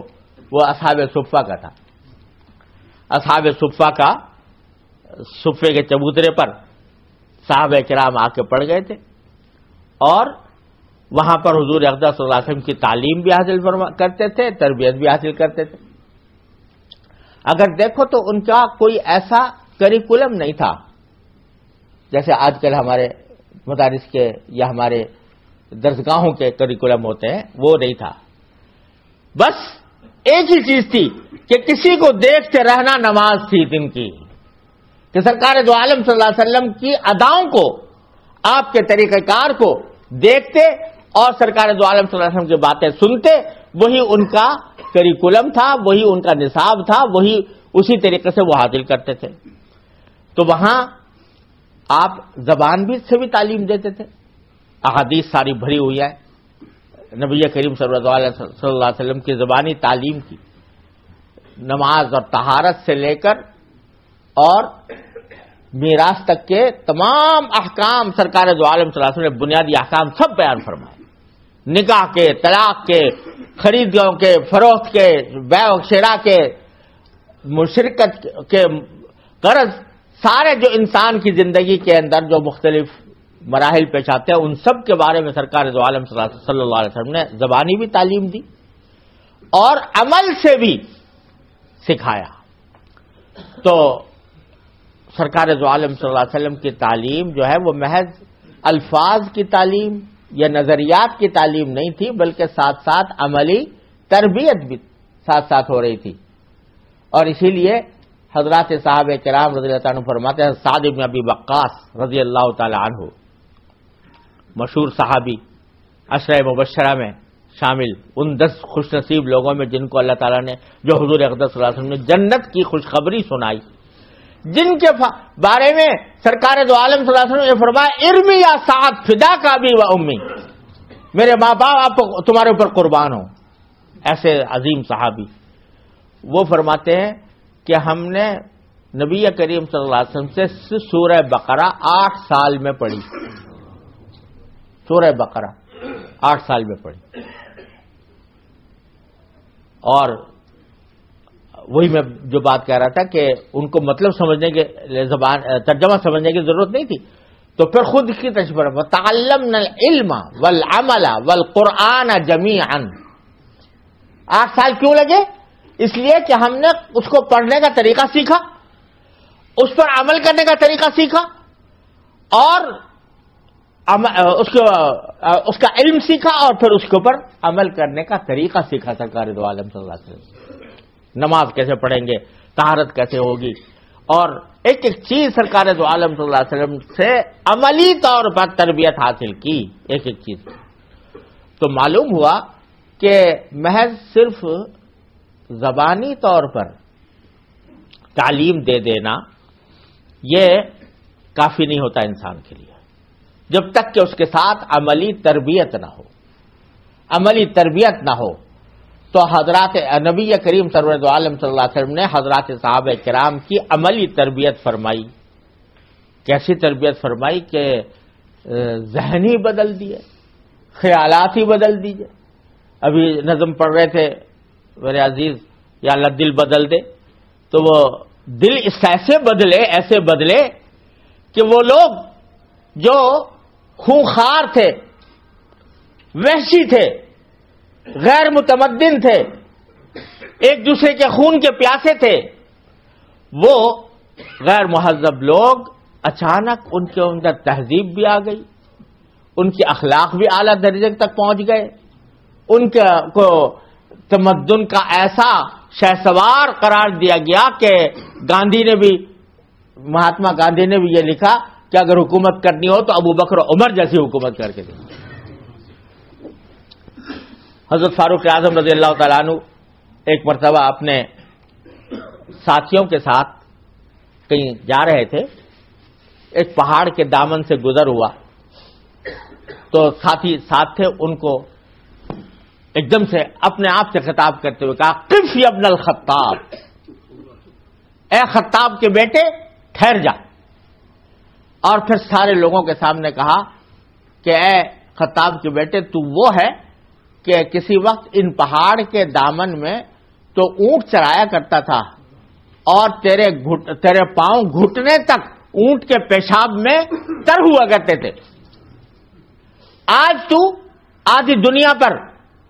وہ اصحاب صفہ کا تھا۔ اصحاب صفہ کا صفے کے چبوترے پر صحابہ کرام آ کے پڑ گئے تھے، اور وہاں پر حضور اقدس صلی اللہ علیہ وسلم کی تعلیم بھی حاصل کرتے تھے، تربیت بھی حاصل کرتے تھے۔ اگر دیکھو تو ان کا کوئی ایسا کریکولم نہیں تھا جیسے آج کل ہمارے مدارس کے یا ہمارے درسگاہوں کے کریکولم ہوتے ہیں، وہ نہیں تھا۔ بس ایک ہی چیز تھی کہ کسی کو دیکھتے رہنا نماز تھی دن کی، کہ سرکار دو عالم صلی اللہ علیہ وسلم کی اداؤں کو، آپ کے طریقہ کار کو دیکھتے اور سرکار دو عالم صلی اللہ علیہ وسلم کی باتیں سنتے، وہی ان کا کریکولم تھا، وہی ان کا نصاب تھا، وہی اسی طریقے سے وہ حاصل کرتے تھے۔ تو وہاں آپ زبان بھی سے بھی تعلیم دیتے تھے، احادیث ساری بھری ہوئی ہے نبی کریم صلی اللہ علیہ وسلم کی زبانی تعلیم کی، نماز اور طہارت سے لے کر اور میراث تک کے تمام احکام سرکار دو عالم صلی اللہ علیہ وسلم نے بنیادی احکام سب بیان فرمائے، نکاح کے، طلاق کے، خریدوں کے، فروخت کے، بیع و شراء کے، مشرکت کے، قرض، سارے جو انسان کی زندگی کے اندر جو مختلف مراحل پیش آتے ہیں ان سب کے بارے میں سرکار دو عالم صلی اللہ علیہ وسلم نے زبانی بھی تعلیم دی اور عمل سے بھی سکھایا۔ تو سرکار دو عالم صلی اللہ علیہ وسلم کی تعلیم جو ہے وہ محض الفاظ کی تعلیم یا نظریات کی تعلیم نہیں تھی، بلکہ ساتھ ساتھ عملی تربیت بھی ساتھ ساتھ ہو رہی تھی۔ اور اسی لیے حضرات صحابہ کرام رضی اللہ عنہ فرماتے ہیں، سعد بن ابی وقاص رضی اللہ تعالی عنہ مشہور صحابی، عشرہ مبشرہ میں شامل ان 10 خوش نصیب لوگوں میں جن کو اللہ تعالیٰ نے، جو حضور اقدس صلی اللہ علیہ وسلم نے جنت کی خوشخبری سنائی، جن کے بارے میں سرکار دو عالم صلی اللہ علیہ وسلم نے فرمایا ارمی یا سعد فدا کا بھی و امی، میرے ماں باپ آپ تمہارے اوپر قربان ہوں۔ ایسے عظیم صحابی وہ فرماتے ہیں کہ ہم نے نبی کریم صلی اللہ علیہ وسلم سے سورہ بقرہ 8 سال میں پڑھی، سورہ بقرہ 8 سال میں پڑھی، اور وہی میں جو بات کہہ رہا تھا کہ ان کو مطلب سمجھنے کے زبان ترجمہ سمجھنے کی ضرورت نہیں تھی، تو پھر خود کی تشبیہ وَتَعَلَّمْنَا الْعِلْمَ وَالْعَمَلَ وَالْقُرْآنَ جَمِيعًا۔ 8 سال کیوں لگے؟ اس لیے کہ ہم نے اس کو پڑھنے کا طریقہ سیکھا، اس پر عمل کرنے کا طریقہ سیکھا، اور اس کا علم سیکھا، اور پھر اس کے اوپر عمل کرنے کا طریقہ سیکھا سرکار دو عالم صلی اللہ علیہ وسلم۔ نماز کیسے پڑھیں گے، طہارت کیسے ہوگی، اور ایک ایک چیز سرکار دو عالم صلی اللہ علیہ وسلم سے عملی طور پر تربیت حاصل کی، ایک ایک چیز۔ تو معلوم ہوا کہ محض صرف زبانی طور پر تعلیم دے دینا یہ کافی نہیں ہوتا انسان کے لیے، جب تک کہ اس کے ساتھ عملی تربیت نہ ہو۔ عملی تربیت نہ ہو تو حضرات نبی کریم سرور دو عالم صلی اللہ علیہ وسلم نے حضرات صحابہ کرام کی عملی تربیت فرمائی. کیسی تربیت فرمائی کہ ذہن ہی بدل دیے, خیالات ہی بدل دیجئے. ابھی نظم پڑھ رہے تھے میرے عزیز, یا اللہ دل بدل دے, تو وہ دل اس ایسے بدلے کہ وہ لوگ جو خونخوار تھے, وحشی تھے, غیر متمدن تھے, ایک دوسرے کے خون کے پیاسے تھے, وہ غیر مہذب لوگ اچانک ان کے اندر تہذیب بھی آ گئی, ان کی اخلاق بھی اعلیٰ درجے تک پہنچ گئے, ان کو تمدن کا ایسا شہسوار قرار دیا گیا کہ مہاتما گاندھی نے بھی یہ لکھا کہ اگر حکومت کرنی ہو تو ابو بکر و عمر جیسی حکومت کر کے دیں. حضرت فاروق اعظم رضی اللہ تعالیٰ عنہ ایک مرتبہ اپنے ساتھیوں کے ساتھ کہیں جا رہے تھے, ایک پہاڑ کے دامن سے گزر ہوا, تو ساتھی ساتھ تھے, ان کو ایک دم سے اپنے آپ سے خطاب کرتے ہوئے کہا, قف یا ابن الخطاب, اے خطاب کے بیٹے ٹھہر جا. اور پھر سارے لوگوں کے سامنے کہا کہ اے خطاب کے بیٹے, تو وہ ہے کہ کسی وقت ان پہاڑ کے دامن میں تو اونٹ چرایا کرتا تھا, اور تیرے پاؤں گھٹنے تک اونٹ کے پیشاب میں تر ہوا کرتے تھے. آج تو آدھی دنیا پر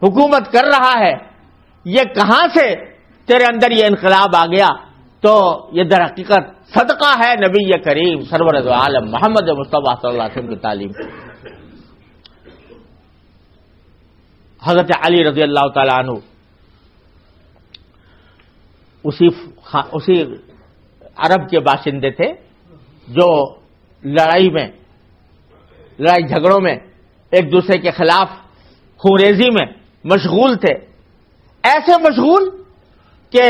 حکومت کر رہا ہے, یہ کہاں سے تیرے اندر یہ انقلاب آ گیا؟ تو یہ در حقیقت صدقہ ہے نبی کریم سرور دو عالم محمد مصطفیٰ صلی اللہ علیہ وسلم کی تعلیم. حضرت علی رضی اللہ تعالی عنہ اسی عرب کے باشندے تھے جو لڑائی جھگڑوں میں ایک دوسرے کے خلاف خونریزی میں مشغول تھے. ایسے مشغول کہ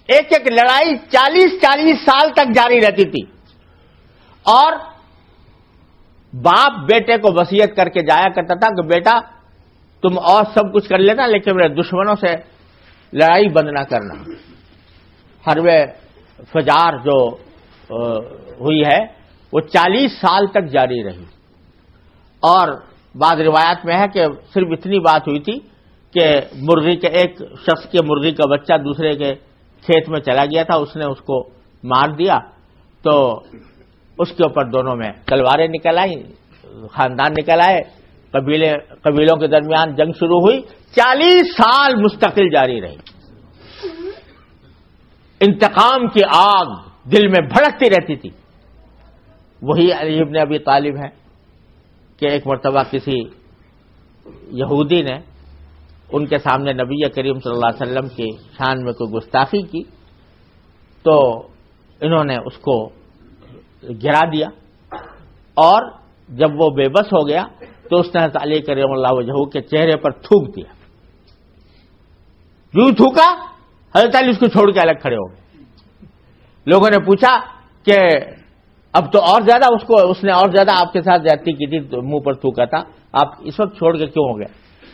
ایک ایک لڑائی 40 سال تک جاری رہتی تھی, اور باپ بیٹے کو وصیت کر کے جایا کرتا تھا کہ بیٹا تم اور سب کچھ کر لینا, لیکن میرے دشمنوں سے لڑائی بند نہ کرنا. حرب فجار جو ہوئی ہے وہ 40 سال تک جاری رہی, اور بعض روایات میں ہے کہ صرف اتنی بات ہوئی تھی کہ مرغی کے ایک شخص کے مرغی کا بچہ دوسرے کے کھیت میں چلا گیا تھا, اس نے اس کو مار دیا, تو اس کے اوپر دونوں میں تلواریں نکل آئیں, خاندان نکل آئے, قبیلوں کے درمیان جنگ شروع ہوئی, 40 سال مستقل جاری رہی. انتقام کی آگ دل میں بھڑکتی رہتی تھی. وہی علی ابن ابی طالب ہے کہ ایک مرتبہ کسی یہودی نے ان کے سامنے نبی کریم صلی اللہ علیہ وسلم کی شان میں کوئی گستاخی کی, تو انہوں نے اس کو گرا دیا, اور جب وہ بے بس ہو گیا تو اس نے حضرت علی کریم اللہ وجہہ کے چہرے پر تھوک دیا. یوں تھوکا, حضرت علی اس کو چھوڑ کے الگ کھڑے ہو گئے. لوگوں نے پوچھا کہ اب تو اور زیادہ اس نے اور زیادہ آپ کے ساتھ زیادتی کی تھی, منہ پر تھوکا تھا, آپ اس وقت چھوڑ کے کیوں ہو گئے؟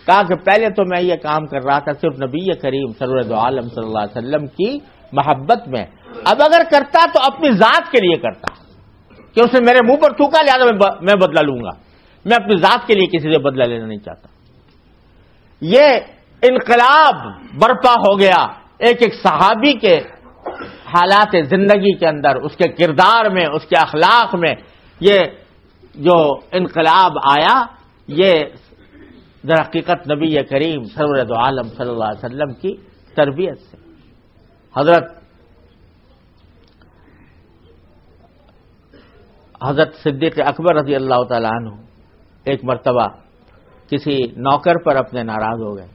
کہا کہ پہلے تو میں یہ کام کر رہا تھا صرف نبی کریم سرور دو عالم صلی اللہ علیہ وسلم کی محبت میں, اب اگر کرتا تو اپنی ذات کے لیے کرتا, کہ اس نے میرے منہ پر تھوکا لہذا میں بدلہ لوں گا, میں اپنی ذات کے لیے کسی سے بدلہ لینا نہیں چاہتا. یہ انقلاب برپا ہو گیا ایک ایک صحابی کے حالات زندگی کے اندر, اس کے کردار میں, اس کے اخلاق میں. یہ جو انقلاب آیا یہ در حقیقت نبی کریم سرور دو عالم صلی اللہ علیہ وسلم کی تربیت سے. حضرت صدیق اکبر رضی اللہ تعالی عنہ ایک مرتبہ کسی نوکر پر اپنے ناراض ہو گئے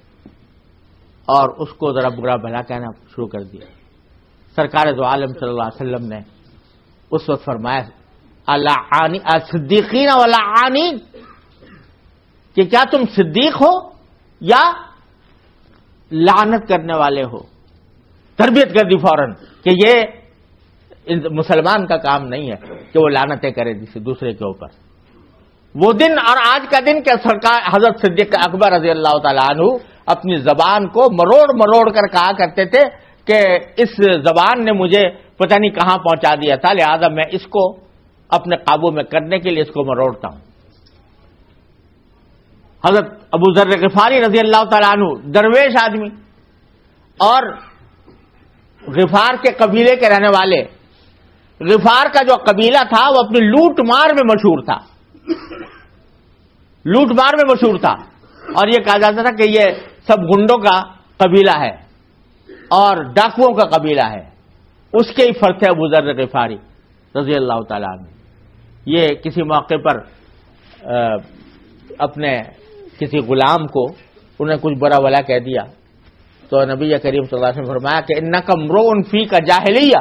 اور اس کو ذرا برا بھلا کہنا شروع کر دیا. سرکار دو عالم صلی اللہ علیہ وسلم نے اس وقت فرمایا صدیقین ولعانین, کہ کیا تم صدیق ہو یا لعنت کرنے والے ہو؟ تربیت کر دی فوراً کہ یہ مسلمان کا کام نہیں ہے کہ وہ لعنتیں کرے دوسرے کے اوپر. وہ دن اور آج کا دن کہ سرکار حضرت صدیق اکبر رضی اللہ تعالیٰ عنہ اپنی زبان کو مروڑ مروڑ کر کہا کرتے تھے کہ اس زبان نے مجھے پتہ نہیں کہاں پہنچا دیا تھا، لہذا میں اس کو اپنے قابو میں کرنے کے لیے اس کو مروڑتا ہوں۔ حضرت ابو ذر غفاری رضی اللہ تعالیٰ عنہ درویش آدمی اور غفار کے قبیلے کے رہنے والے، غفار کا جو قبیلہ تھا وہ اپنی لوٹ مار میں مشہور تھا، لوٹ مار میں مشہور تھا، اور یہ کہا جاتا تھا کہ یہ سب گنڈوں کا قبیلہ ہے اور ڈاکوؤں کا قبیلہ ہے۔ اس کے ہی فرد تھے ابو ذر غفاری رضی اللہ تعالیٰ عنہ۔ یہ کسی موقع پر اپنے کسی غلام کو انہیں کچھ برا بلا کہہ دیا تو نبی کریم صلی اللہ علیہ وسلم نے فرمایا کہ انک امرؤ فیک جاہلیہ،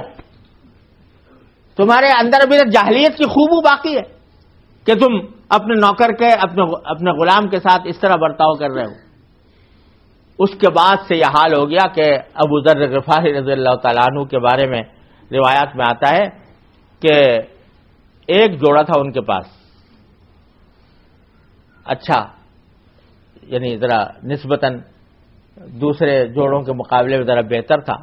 تمہارے اندر ابھی تک جاہلیت کی خوبو باقی ہے کہ تم اپنے نوکر کے اپنے غلام کے ساتھ اس طرح برتاؤ کر رہے ہو۔ اس کے بعد سے یہ حال ہو گیا کہ ابو ذر غفاری رضی اللہ تعالیٰ عنہ کے بارے میں روایات میں آتا ہے کہ ایک جوڑا تھا ان کے پاس، اچھا یعنی ذرا نسبتاً دوسرے جوڑوں کے مقابلے میں ذرا بہتر تھا،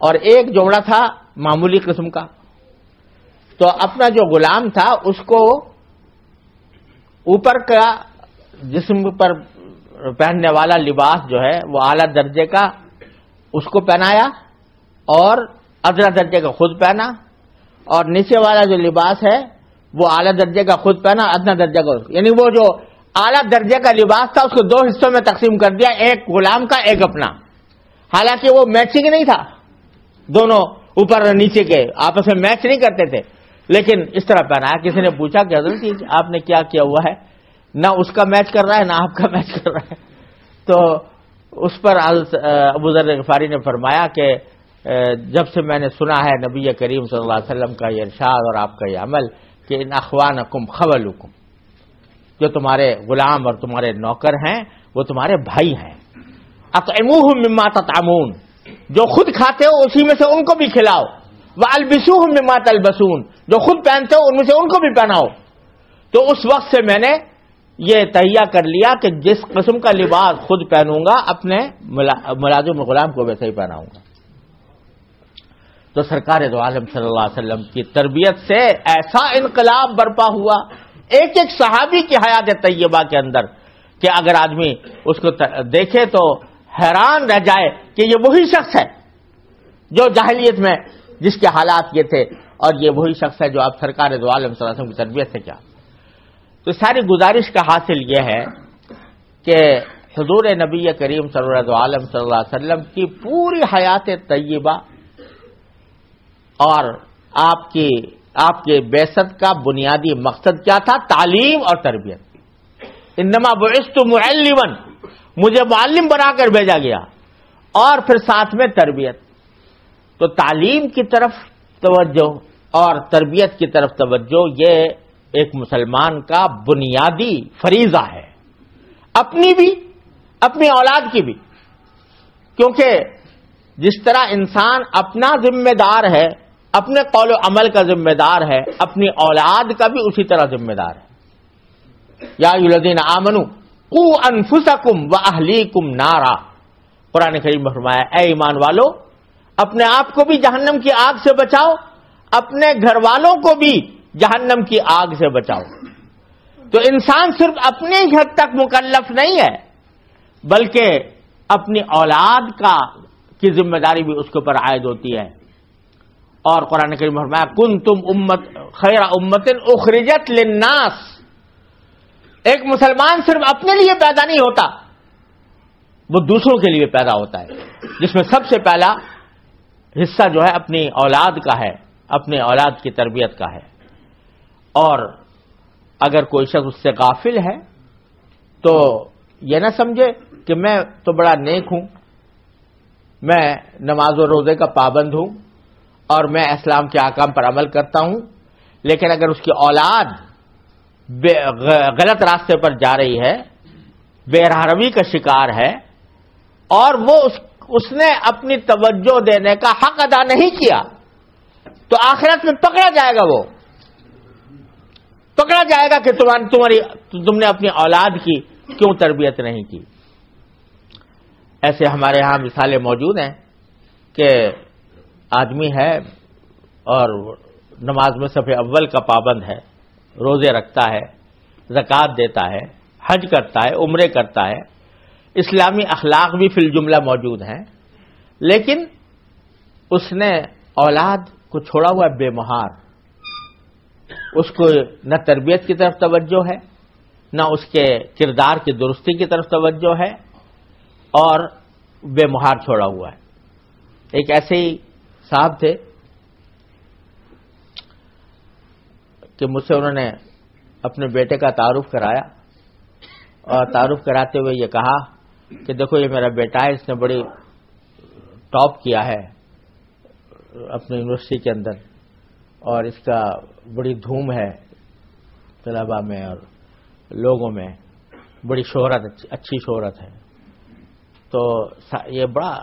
اور ایک جوڑا تھا معمولی قسم کا۔ تو اپنا جو غلام تھا اس کو اوپر کا جسم پر پہننے والا لباس جو ہے وہ اعلیٰ درجے کا اس کو پہنایا اور ادنا درجے کا خود پہنا، اور نیچے والا جو لباس ہے وہ اعلیٰ درجے کا خود پہنا، ادنا درجے کا، یعنی وہ جو اعلیٰ درجے کا لباس تھا اس کو دو حصوں میں تقسیم کر دیا، ایک غلام کا ایک اپنا۔ حالانکہ وہ میچنگ نہیں تھا، دونوں اوپر اور نیچے کے آپس میں میچ نہیں کرتے تھے، لیکن اس طرح پہنایا۔ کسی نے پوچھا کہ حضرت آپ نے کیا کیا ہوا ہے، نہ اس کا میچ کر رہا ہے نہ آپ کا میچ کر رہا ہے۔ تو اس پر ابو ذر غفاری نے فرمایا کہ جب سے میں نے سنا ہے نبی کریم صلی اللہ علیہ وسلم کا یہ ارشاد اور آپ کا یہ عمل کہ ان اخوانکم خولکم، جو تمہارے غلام اور تمہارے نوکر ہیں وہ تمہارے بھائی ہیں، اطعموہم مما تطعمون، جو خود کھاتے ہو اسی میں سے ان کو بھی کھلاؤ، والبسوہم مما تلبسون، جو خود پہنتے ہو ان میں سے ان کو بھی پہناؤ۔ تو اس وقت سے میں نے یہ تہیہ کر لیا کہ جس قسم کا لباس خود پہنوں گا اپنے ملازم غلام کو ویسے ہی پہناؤں گا۔ تو سرکار دو عالم صلی اللہ علیہ وسلم کی تربیت سے ایسا انقلاب برپا ہوا ایک ایک صحابی کی حیات طیبہ کے اندر کہ اگر آدمی اس کو دیکھے تو حیران رہ جائے کہ یہ وہی شخص ہے جو جاہلیت میں جس کے حالات یہ تھے، اور یہ وہی شخص ہے جو آپ سرکار دو عالم صلی اللہ علیہ وسلم کی تربیت سے کیا۔ تو ساری گزارش کا حاصل یہ ہے کہ حضور نبی کریم صلی اللہ علیہ وسلم کی پوری حیات طیبہ اور آپ کے بعثت کا بنیادی مقصد کیا تھا؟ تعلیم اور تربیت۔ انما بعثت معلما، مجھے معلم بنا کر بھیجا گیا، اور پھر ساتھ میں تربیت۔ تو تعلیم کی طرف توجہ اور تربیت کی طرف توجہ یہ ایک مسلمان کا بنیادی فریضہ ہے، اپنی بھی اپنی اولاد کی بھی، کیونکہ جس طرح انسان اپنا ذمہ دار ہے، اپنے قول و عمل کا ذمہ دار ہے، اپنی اولاد کا بھی اسی طرح ذمہ دار ہے۔ یا ایھا الذین آمنوا قوا انفسکم واہلیکم نارا، قرآن کریم میں فرمایا اے ایمان والو اپنے آپ کو بھی جہنم کی آگ سے بچاؤ، اپنے گھر والوں کو بھی جہنم کی آگ سے بچاؤ۔ تو انسان صرف اپنے ہی حد تک مکلف نہیں ہے بلکہ اپنی اولاد کی ذمہ داری بھی اس کے اوپر عائد ہوتی ہے۔ اور قرآن کریم میں فرمایا کنتم خیر امت اخرجت للناس، ایک مسلمان صرف اپنے لیے پیدا نہیں ہوتا، وہ دوسروں کے لیے پیدا ہوتا ہے، جس میں سب سے پہلا حصہ جو ہے اپنی اولاد کا ہے، اپنے اولاد کی تربیت کا ہے۔ اور اگر کوئی شخص اس سے غافل ہے تو یہ نہ سمجھے کہ میں تو بڑا نیک ہوں، میں نماز و روزے کا پابند ہوں اور میں اسلام کے احکام پر عمل کرتا ہوں، لیکن اگر اس کی اولاد غلط راستے پر جا رہی ہے، بے راہروی کا شکار ہے، اور وہ اس نے اپنی توجہ دینے کا حق ادا نہیں کیا، تو آخرت میں پکڑا جائے گا، وہ پکڑا جائے گا کہ تم نے اپنی اولاد کی کیوں تربیت نہیں کی۔ ایسے ہمارے ہاں مثالیں موجود ہیں کہ آدمی ہے اور نماز میں صف اول کا پابند ہے، روزے رکھتا ہے، زکوٰۃ دیتا ہے، حج کرتا ہے، عمرے کرتا ہے، اسلامی اخلاق بھی فی الجملہ موجود ہیں، لیکن اس نے اولاد کو چھوڑا ہوا بے مہار. اس کو نہ تربیت کی طرف توجہ ہے، نہ اس کے کردار کی درستی کی طرف توجہ ہے، اور بے مہار چھوڑا ہوا ہے. ایک ایسے ہی صاحب تھے کہ مجھ سے انہوں نے اپنے بیٹے کا تعارف کرایا، اور تعارف کراتے ہوئے یہ کہا کہ دیکھو یہ میرا بیٹا ہے، اس نے بڑی ٹاپ کیا ہے اپنی یونیورسٹی کے اندر، اور اس کا بڑی دھوم ہے طلباء میں اور لوگوں میں، بڑی شہرت، اچھی شہرت ہے. تو یہ بڑا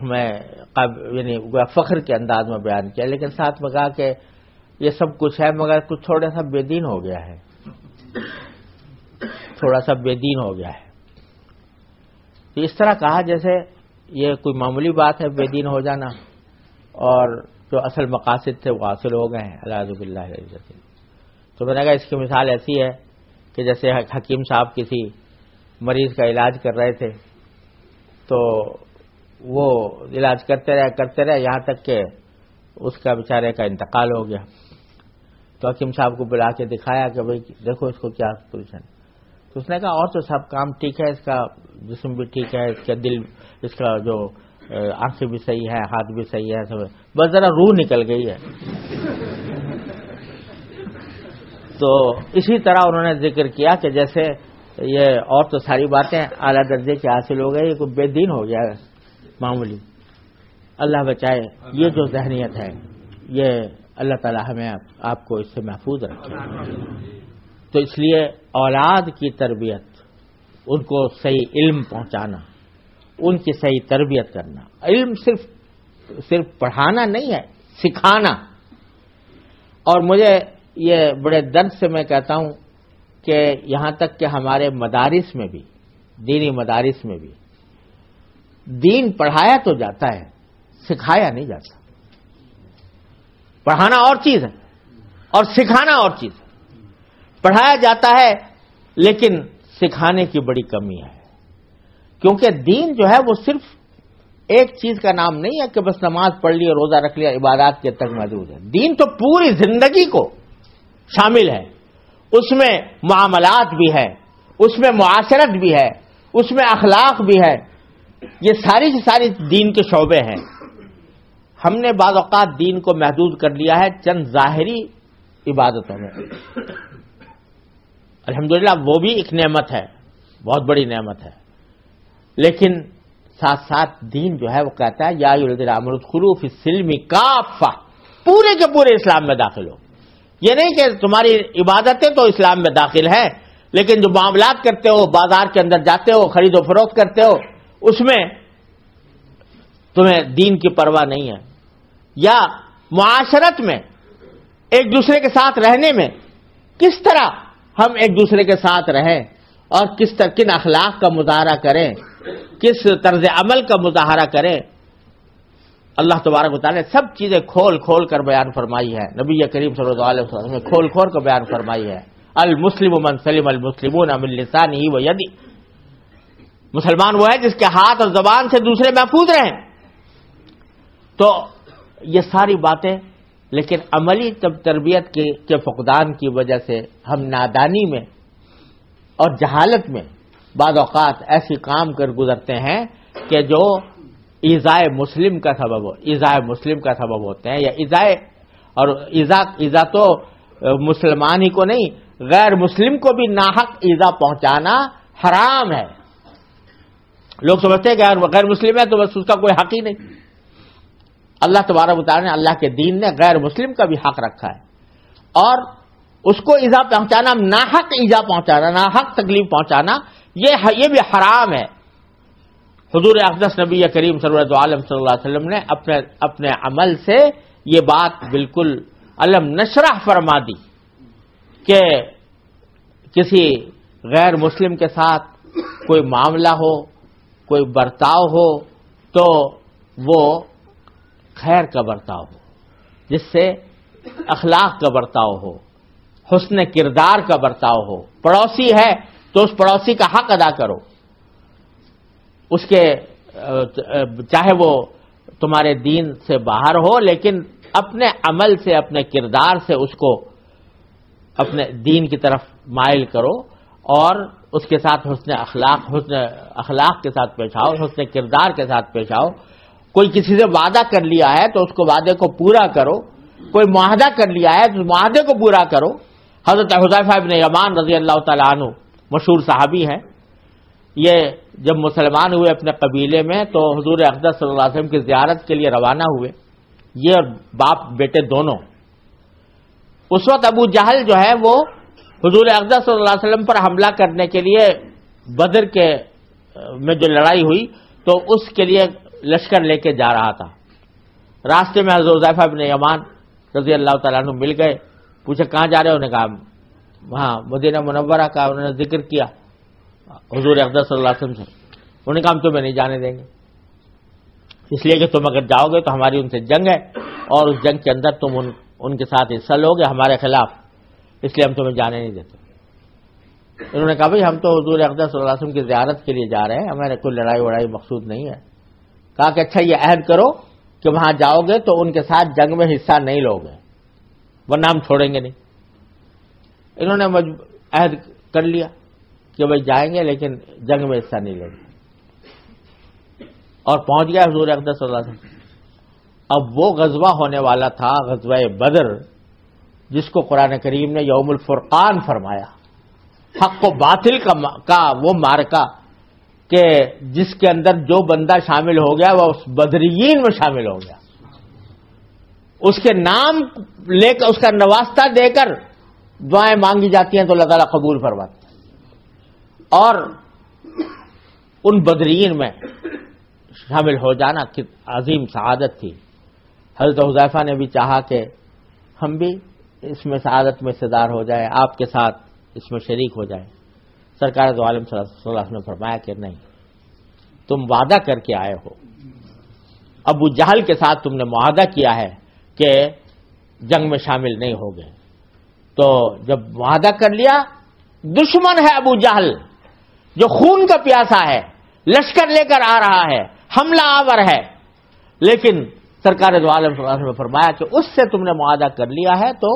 ہمیں یعنی فخر کے انداز میں بیان کیا، لیکن ساتھ میں کہا کہ یہ سب کچھ ہے مگر کچھ تھوڑا سا بے دین ہو گیا ہے، تھوڑا سا بے دین ہو گیا ہے. تو اس طرح کہا جیسے یہ کوئی معمولی بات ہے بے دین ہو جانا، اور جو اصل مقاصد تھے وہ حاصل ہو گئے ہیں، اعوذ باللہ العظیم. تو میں نے کہا اس کی مثال ایسی ہے کہ جیسے حکیم صاحب کسی مریض کا علاج کر رہے تھے، تو وہ علاج کرتے رہے یہاں تک کہ اس کا بیچارے کا انتقال ہو گیا. تو حکیم صاحب کو بلا کے دکھایا کہ بھئی دیکھو اس کو کیا پوزیشن. تو اس نے کہا اور تو سب کام ٹھیک ہے، اس کا جسم بھی ٹھیک ہے، اس کا دل، اس کا جو آنکھیں بھی صحیح ہے، ہاتھ بھی صحیح ہے، سب، بس ذرا روح نکل گئی ہے. تو اسی طرح انہوں نے ذکر کیا کہ جیسے یہ اور تو ساری باتیں اعلیٰ درجے کی حاصل ہو گئی، یہ کوئی بے دین ہو گیا ہے معمولی. اللہ بچائے، یہ جو ذہنیت ہے یہ اللہ تعالی ہمیں آپ کو اس سے محفوظ رکھے. تو اس لیے اولاد کی تربیت، ان کو صحیح علم پہنچانا، ان کی صحیح تربیت کرنا. علم صرف پڑھانا نہیں ہے، سکھانا. اور مجھے یہ بڑے درد سے میں کہتا ہوں کہ یہاں تک کہ ہمارے مدارس میں بھی، دینی مدارس میں بھی دین پڑھایا تو جاتا ہے، سکھایا نہیں جاتا. پڑھانا اور چیز ہے اور سکھانا اور چیز ہے. پڑھایا جاتا ہے لیکن سکھانے کی بڑی کمی ہے، کیونکہ دین جو ہے وہ صرف ایک چیز کا نام نہیں ہے کہ بس نماز پڑھ لی اور روزہ رکھ لیا، عبادات کے تک محدود ہے. دین تو پوری زندگی کو شامل ہے. اس میں معاملات بھی ہے، اس میں معاشرت بھی ہے، اس میں اخلاق بھی ہے. یہ ساری کی ساری دین کے شعبے ہیں. ہم نے بعض اوقات دین کو محدود کر لیا ہے چند ظاہری عبادتوں میں. الحمدللہ وہ بھی ایک نعمت ہے، بہت بڑی نعمت ہے، لیکن ساتھ ساتھ دین جو ہے وہ کہتا ہے یا ایھا الذین آمنوا ادخلوا فی السلم کافہ، پورے کے پورے اسلام میں داخل ہو. یہ نہیں کہ تمہاری عبادتیں تو اسلام میں داخل ہیں، لیکن جو معاملات کرتے ہو، بازار کے اندر جاتے ہو، خرید و فروخت کرتے ہو، اس میں تمہیں دین کی پرواہ نہیں ہے. یا معاشرت میں ایک دوسرے کے ساتھ رہنے میں کس طرح ہم ایک دوسرے کے ساتھ رہیں اور کن اخلاق کا مظاہرہ کریں، کس طرز عمل کا مظاہرہ کریں، اللہ تبارک و تعالیٰ نے سب چیزیں کھول کھول کر بیان فرمائی ہے. نبی کریم صلی اللہ علیہ وسلم نے کھول کھول کر بیان فرمائی ہے. المسلم من سلم المسلمون من لسانہ و یدہ، مسلمان وہ ہے جس کے ہاتھ اور زبان سے دوسرے محفوظ رہیں. تو یہ ساری باتیں، لیکن عملی تربیت کے فقدان کی وجہ سے ہم نادانی میں اور جہالت میں بعض اوقات ایسی کام کر گزرتے ہیں کہ جو ایذائے مسلم کا سبب ہوتے ہیں. یا ایذا تو مسلمان ہی کو نہیں، غیر مسلم کو بھی ناحق ایذا پہنچانا حرام ہے. لوگ سمجھتے ہیں کہ غیر مسلم ہے تو بس اس کا کوئی حق ہی نہیں. اللہ تبارک و تعالیٰ نے، اللہ کے دین نے غیر مسلم کا بھی حق رکھا ہے، اور اس کو ایذا پہنچانا، ناحق ایذا پہنچانا، ناحق تکلیف پہنچانا، یہ بھی حرام ہے. حضور اقدس نبی کریم صلی اللہ علیہ وسلم نے اپنے عمل سے یہ بات بالکل علم نشرح فرما دی کہ کسی غیر مسلم کے ساتھ کوئی معاملہ ہو کوئی برتاؤ ہو تو وہ خیر کا برتاؤ ہو، جس سے اخلاق کا برتاؤ ہو، حسن کردار کا برتاؤ ہو۔ پڑوسی ہے تو اس پڑوسی کا حق ادا کرو، اس کے چاہے وہ تمہارے دین سے باہر ہو، لیکن اپنے عمل سے، اپنے کردار سے اس کو اپنے دین کی طرف مائل کرو، اور اس کے ساتھ حسن اخلاق کے ساتھ پیش آؤ، حسن کردار کے ساتھ پیش آؤ۔ کوئی کسی سے وعدہ کر لیا ہے تو اس کو وعدے کو پورا کرو، کوئی معاہدہ کر لیا ہے تو معاہدے کو پورا کرو۔ حضرت حذیفہ ابن یمان رضی اللہ تعالیٰ عنہ مشہور صحابی ہیں، یہ جب مسلمان ہوئے اپنے قبیلے میں تو حضور اقدس صلی اللہ علیہ وسلم کی زیارت کے لیے روانہ ہوئے، یہ اور باپ بیٹے دونوں۔ اس وقت ابو جہل جو ہے وہ حضور اقدس صلی اللہ علیہ وسلم پر حملہ کرنے کے لیے بدر کے میں جو لڑائی ہوئی تو اس کے لیے لشکر لے کے جا رہا تھا۔ راستے میں حضرت حذیفہ ابن یمان رضی اللہ تعالیٰ عنہ مل گئے، پوچھا کہاں جا رہے ہو؟ نے کہا وہاں مدینہ منورہ کا انہوں نے ذکر کیا حضور اقدس صلی اللہ علیہ وسلم سے۔ انہوں نے کہا ہم تمہیں نہیں جانے دیں گے، اس لیے کہ تم اگر جاؤ گے تو ہماری ان سے جنگ ہے، اور اس جنگ کے اندر تم ان کے ساتھ حصہ لو گے ہمارے خلاف، اس لیے ہم تمہیں جانے نہیں دیتے۔ انہوں نے کہا بھائی ہم تو حضور اقدس صلی اللہ علیہ وسلم کی زیارت کے لیے جا رہے ہیں، ہمارے کوئی لڑائی وڑائی مقصود نہیں ہے۔ کہا کہ اچھا یہ عہد کرو کہ وہاں جاؤ گے تو ان کے ساتھ جنگ میں حصہ نہیں لو گے، ورنہ ہم چھوڑیں گے نہیں۔ انہوں نے عہد کر لیا کہ بھائی جائیں گے لیکن جنگ میں حصہ نہیں لیں گے، اور پہنچ گیا حضور اقدس صلی اللہ علیہ وسلم۔ اب وہ غزوہ ہونے والا تھا غزوہ بدر، جس کو قرآن کریم نے یوم الفرقان فرمایا، حق و باطل کا وہ معرکہ کہ جس کے اندر جو بندہ شامل ہو گیا وہ اس بدریین میں شامل ہو گیا، اس کے نام لے کر اس کا نواسطہ دے کر دعائیں مانگی جاتی ہیں تو اللہ تعالیٰ قبول فرماتے ہیں، اور ان بدریین میں شامل ہو جانا عظیم سعادت تھی۔ حضرت حذیفہ نے بھی چاہا کہ ہم بھی اس میں سعادت میں حصہ ہو جائے، آپ کے ساتھ اس میں شریک ہو جائیں۔ سرکار دو عالم صلی اللہ علیہ وسلم نے فرمایا کہ نہیں، تم وعدہ کر کے آئے ہو، ابو جہل کے ساتھ تم نے معاہدہ کیا ہے کہ جنگ میں شامل نہیں ہوگے، تو جب معاہدہ کر لیا، دشمن ہے ابو جہل جو خون کا پیاسا ہے، لشکر لے کر آ رہا ہے، حملہ آور ہے، لیکن سرکار دو عالم صلی اللہ علیہ وسلم نے فرمایا کہ اس سے تم نے معاہدہ کر لیا ہے تو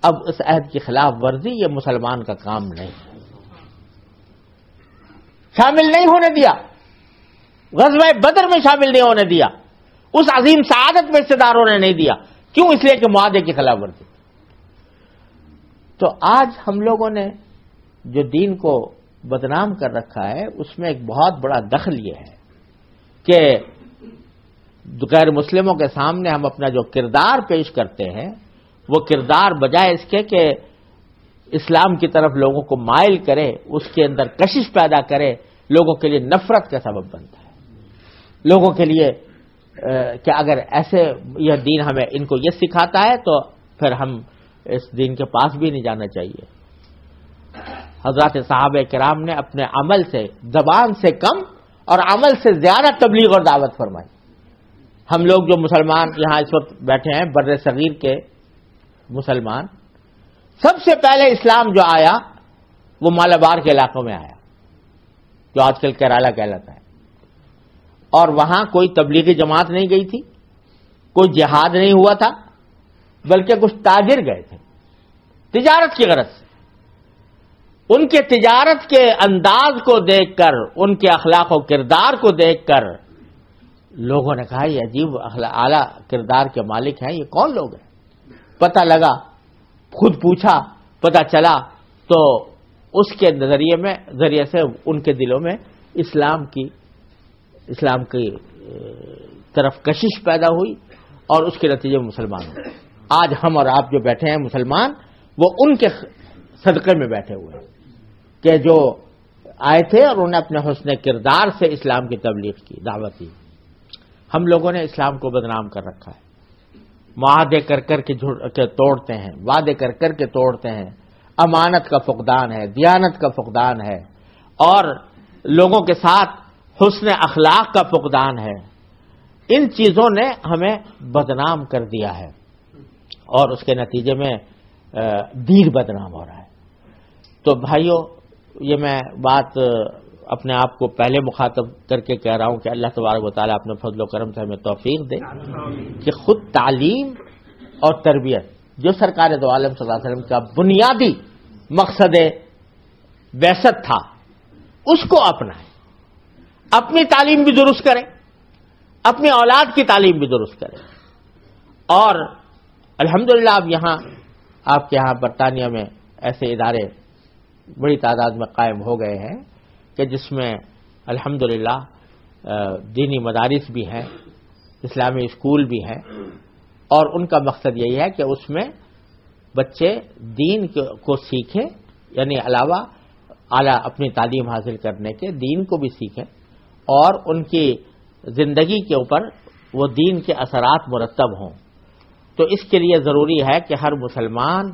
اب اس عہد کی خلاف ورزی یہ مسلمان کا کام نہیں، شامل نہیں ہونے دیا، غزوہ بدر میں شامل نہیں ہونے دیا، اس عظیم سعادت میں حصہ داروں نے نہیں دیا۔ کیوں؟ اس لیے کہ معاہدے کی خلاف ورزی۔ تو آج ہم لوگوں نے جو دین کو بدنام کر رکھا ہے اس میں ایک بہت بڑا دخل یہ ہے کہ غیر مسلموں کے سامنے ہم اپنا جو کردار پیش کرتے ہیں وہ کردار بجائے اس کے کہ اسلام کی طرف لوگوں کو مائل کرے، اس کے اندر کشش پیدا کرے، لوگوں کے لیے نفرت کا سبب بنتا ہے، لوگوں کے لیے کہ اگر ایسے یہ دین ہمیں ان کو یہ سکھاتا ہے تو پھر ہم اس دین کے پاس بھی نہیں جانا چاہیے۔ حضرات صحابہ کرام نے اپنے عمل سے، زبان سے کم اور عمل سے زیادہ تبلیغ اور دعوت فرمائی۔ ہم لوگ جو مسلمان یہاں اس وقت بیٹھے ہیں، بر صغیر کے مسلمان، سب سے پہلے اسلام جو آیا وہ مالابار کے علاقوں میں آیا جو آج کل کیرالہ کہلاتا ہے، اور وہاں کوئی تبلیغی جماعت نہیں گئی تھی، کوئی جہاد نہیں ہوا تھا، بلکہ کچھ تاجر گئے تھے تجارت کی غرض سے۔ ان کے تجارت کے انداز کو دیکھ کر، ان کے اخلاق و کردار کو دیکھ کر لوگوں نے کہا یہ عجیب اعلیٰ کردار کے مالک ہیں، یہ کون لوگ ہیں؟ پتہ لگا، خود پوچھا، پتہ چلا، تو اس کے ذریعے سے ان کے دلوں میں اسلام کی طرف کشش پیدا ہوئی، اور اس کے نتیجے میں مسلمان ہوئے۔ آج ہم اور آپ جو بیٹھے ہیں مسلمان، وہ ان کے صدقے میں بیٹھے ہوئے ہیں کہ جو آئے تھے اور انہوں نے اپنے حسن کردار سے اسلام کی تبلیغ کی، دعوت دی۔ ہم لوگوں نے اسلام کو بدنام کر رکھا ہے، معاہدے کر کر کے توڑتے ہیں، وعدے کر کر کے توڑتے ہیں، امانت کا فقدان ہے، دیانت کا فقدان ہے، اور لوگوں کے ساتھ حسن اخلاق کا فقدان ہے، ان چیزوں نے ہمیں بدنام کر دیا ہے اور اس کے نتیجے میں دین بدنام ہو رہا ہے۔ تو بھائیو، یہ میں بات اپنے آپ کو پہلے مخاطب کر کے کہہ رہا ہوں کہ اللہ تبارک و تعالیٰ اپنے فضل و کرم سے ہمیں توفیق دے کہ خود تعلیم اور تربیت جو سرکار دو عالم صلی اللہ علیہ وسلم کا بنیادی مقصد بعثت تھا اس کو اپنائیں، اپنی تعلیم بھی درست کریں، اپنی اولاد کی تعلیم بھی درست کریں۔ اور الحمدللہ اب یہاں آپ کے یہاں برطانیہ میں ایسے ادارے بڑی تعداد میں قائم ہو گئے ہیں کہ جس میں الحمدللہ دینی مدارس بھی ہیں، اسلامی اسکول بھی ہیں، اور ان کا مقصد یہی ہے کہ اس میں بچے دین کو سیکھیں، یعنی علاوہ اعلیٰ اپنی تعلیم حاصل کرنے کے دین کو بھی سیکھیں اور ان کی زندگی کے اوپر وہ دین کے اثرات مرتب ہوں۔ تو اس کے لیے ضروری ہے کہ ہر مسلمان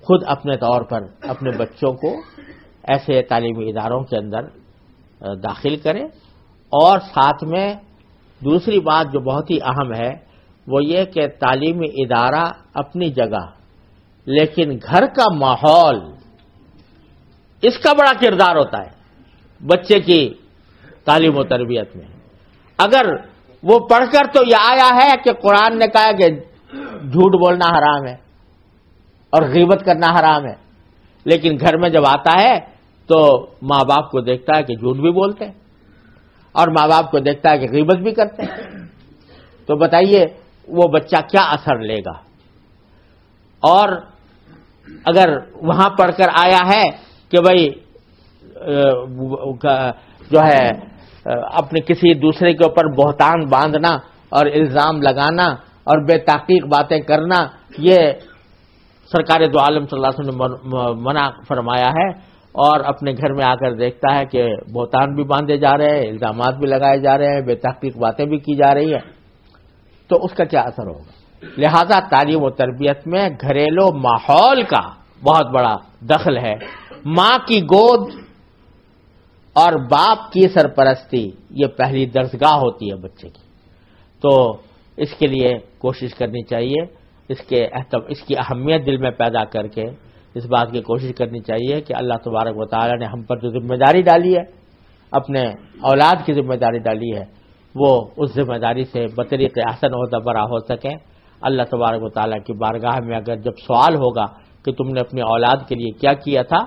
خود اپنے طور پر اپنے بچوں کو ایسے تعلیمی اداروں کے اندر داخل کرے، اور ساتھ میں دوسری بات جو بہت ہی اہم ہے وہ یہ کہ تعلیمی ادارہ اپنی جگہ، لیکن گھر کا ماحول اس کا بڑا کردار ہوتا ہے بچے کی تعلیم و تربیت میں۔ اگر وہ پڑھ کر تو یہ آیا ہے کہ قرآن نے کہا کہ جھوٹ بولنا حرام ہے اور غیبت کرنا حرام ہے، لیکن گھر میں جب آتا ہے تو ماں باپ کو دیکھتا ہے کہ جھوٹ بھی بولتے ہیں اور ماں باپ کو دیکھتا ہے کہ غیبت بھی کرتے ہیں، تو بتائیے وہ بچہ کیا اثر لے گا؟ اور اگر وہاں پڑھ کر آیا ہے کہ بھائی جو ہے اپنے کسی دوسرے کے اوپر بہتان باندھنا اور الزام لگانا اور بے تحقیق باتیں کرنا، یہ سرکار دو عالم صلی اللہ علیہ وسلم نے منع فرمایا ہے، اور اپنے گھر میں آ کر دیکھتا ہے کہ بہتان بھی باندھے جا رہے ہیں، الزامات بھی لگائے جا رہے ہیں، بے تحقیق باتیں بھی کی جا رہی ہیں، تو اس کا کیا اثر ہوگا؟ لہذا تعلیم و تربیت میں گھریلو ماحول کا بہت بڑا دخل ہے۔ ماں کی گود اور باپ کی سرپرستی یہ پہلی درسگاہ ہوتی ہے بچے کی، تو اس کے لیے کوشش کرنی چاہیے، اس کی اہمیت دل میں پیدا کر کے اس بات کی کوشش کرنی چاہیے کہ اللہ تبارک و تعالی نے ہم پر جو ذمہ داری ڈالی ہے، اپنے اولاد کی ذمہ داری ڈالی ہے، وہ اس ذمہ داری سے بطریق احسن عہدہ برا ہو سکیں۔ اللہ تبارک و تعالیٰ کی بارگاہ میں اگر جب سوال ہوگا کہ تم نے اپنی اولاد کے لیے کیا کیا تھا،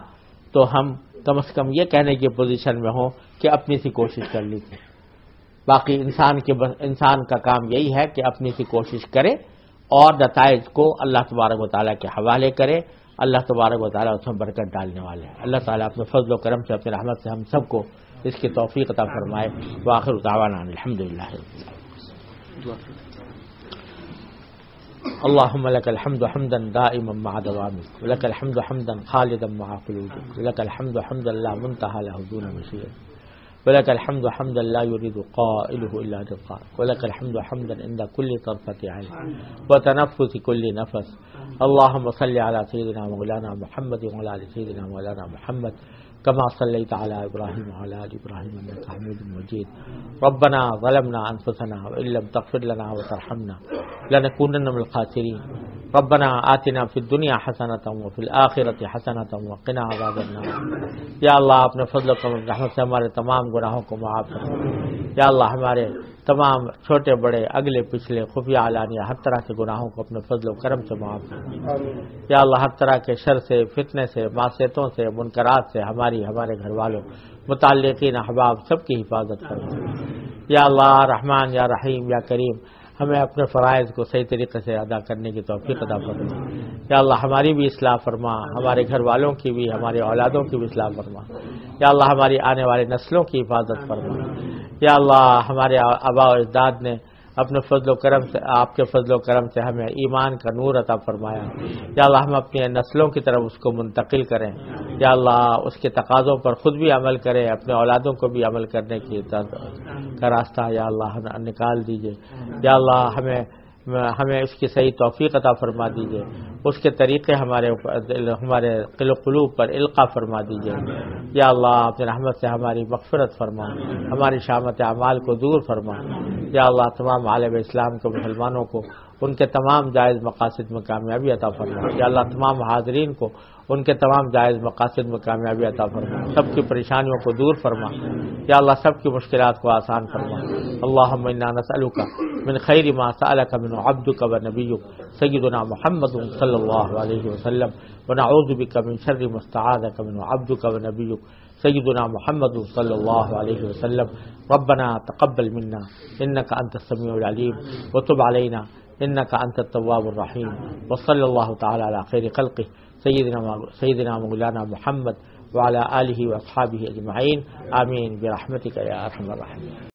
تو ہم کم از کم یہ کہنے کی پوزیشن میں ہوں کہ اپنی سی کوشش کر لی تھی۔ باقی انسان کا کام یہی ہے کہ اپنی سی کوشش کرے اور نتائج کو اللہ تبارک و تعالیٰ کے حوالے کرے۔ اللہ تبارک و تعالیٰ اس میں برکت ڈالنے والے ہیں۔ اللہ تعالیٰ اپنے فضل و کرم سے، اپنی رحمت سے ہم سب کو اس کی توفیق عطا فرمائے۔ وآخر دعوانا الحمدللہ۔ اللهم لك الحمد حمدا دائما مع دوامك، ولك الحمد حمدا خالدا مع خلودك، ولك الحمد حمدا لا منتهى له دون مشيئتك، ولك الحمد حمدا لا يريد قائله إلا رضاك، ولك الحمد حمدا عند كل طرفة عين وتنفس كل نفس۔ اللهم صل على سيدنا مولانا محمد وعلى آل سيدنا مولانا محمد كما صليت على إبراهيم وعلى آل إبراهيم إنك حميد مجيد۔ ربنا ظلمنا أنفسنا وإن لم تغفر لنا وترحمنا لنكونن من الخاسرين۔ ربنا آتنا في الدنيا حسنة وفي الآخرة حسنة وقنا عذاب النار۔ یا اللہ اپنے فضل و رحمت سے ہمارے تمام گناہوں کو معاف کرو۔ یا اللہ ہمارے تمام چھوٹے بڑے اگلے پچھلے خفیہ علانیہ ہر طرح کے گناہوں کو اپنے فضل و کرم سے معاف کرو۔ یا اللہ ہر طرح کے شر سے، فتنے سے، معصیتوں سے، منکرات سے ہمارے گھر والوں، متعلقین، احباب سب کی حفاظت کرو۔ یا اللہ رحمان، یا رحیم، یا کریم، ہمیں اپنے فرائض کو صحیح طریقے سے ادا کرنے کی توفیق عطا فرما۔ یا اللہ ہماری بھی اصلاح فرما، ہمارے گھر والوں کی بھی، ہمارے اولادوں کی بھی اصلاح فرما۔ یا اللہ ہماری آنے والی نسلوں کی حفاظت فرما۔ یا اللہ ہمارے آباء و اجداد نے اپنے فضل و کرم سے، آپ کے فضل و کرم سے ہمیں ایمان کا نور عطا فرمایا۔ یا اللہ ہم اپنی نسلوں کی طرف اس کو منتقل کریں۔ یا اللہ اس کے تقاضوں پر خود بھی عمل کریں، اپنے اولادوں کو بھی عمل کرنے کی کا راستہ یا اللہ نکال دیجئے۔ یا اللہ ہمیں ہمیں اس کی صحیح توفیق عطا فرما دیجیے، اس کے طریقے ہمارے قل و قلوب پر القا فرما دیجیے۔ یا اللہ اپنی رحمت سے ہماری مغفرت فرما، ہماری شامت اعمال کو دور فرما۔ یا اللہ تمام عالم اسلام کے مسلمانوں کو ان کے تمام جائز مقاصد میں کامیابی عطا فرما۔ یا اللہ تمام حاضرین کو ان کے تمام جائز مقاصد میں کامیابی عطا فرما، سب کی پریشانیوں کو دور فرما۔ یا اللہ سب کی مشکلات کو آسان فرما۔ اللہم انا نسألک من خیر ما سألک من عبدک و نبیک سیدنا محمد صلی اللہ علیہ وسلم ونعوذ بک من شر ما استعاذک من عبدک و نبیک سیدنا محمد صلی اللہ علیہ وسلم۔ ربنا تقبل منا انک انت السمیع العلیم وتب علینا انک انت التواب الرحیم، وصلی اللہ تعالی علی خیر خلقہ سیدنا مولانا محمد وعلی آلہ واصحابہ اجمعین، آمین برحمتک یا ارحم الراحمین۔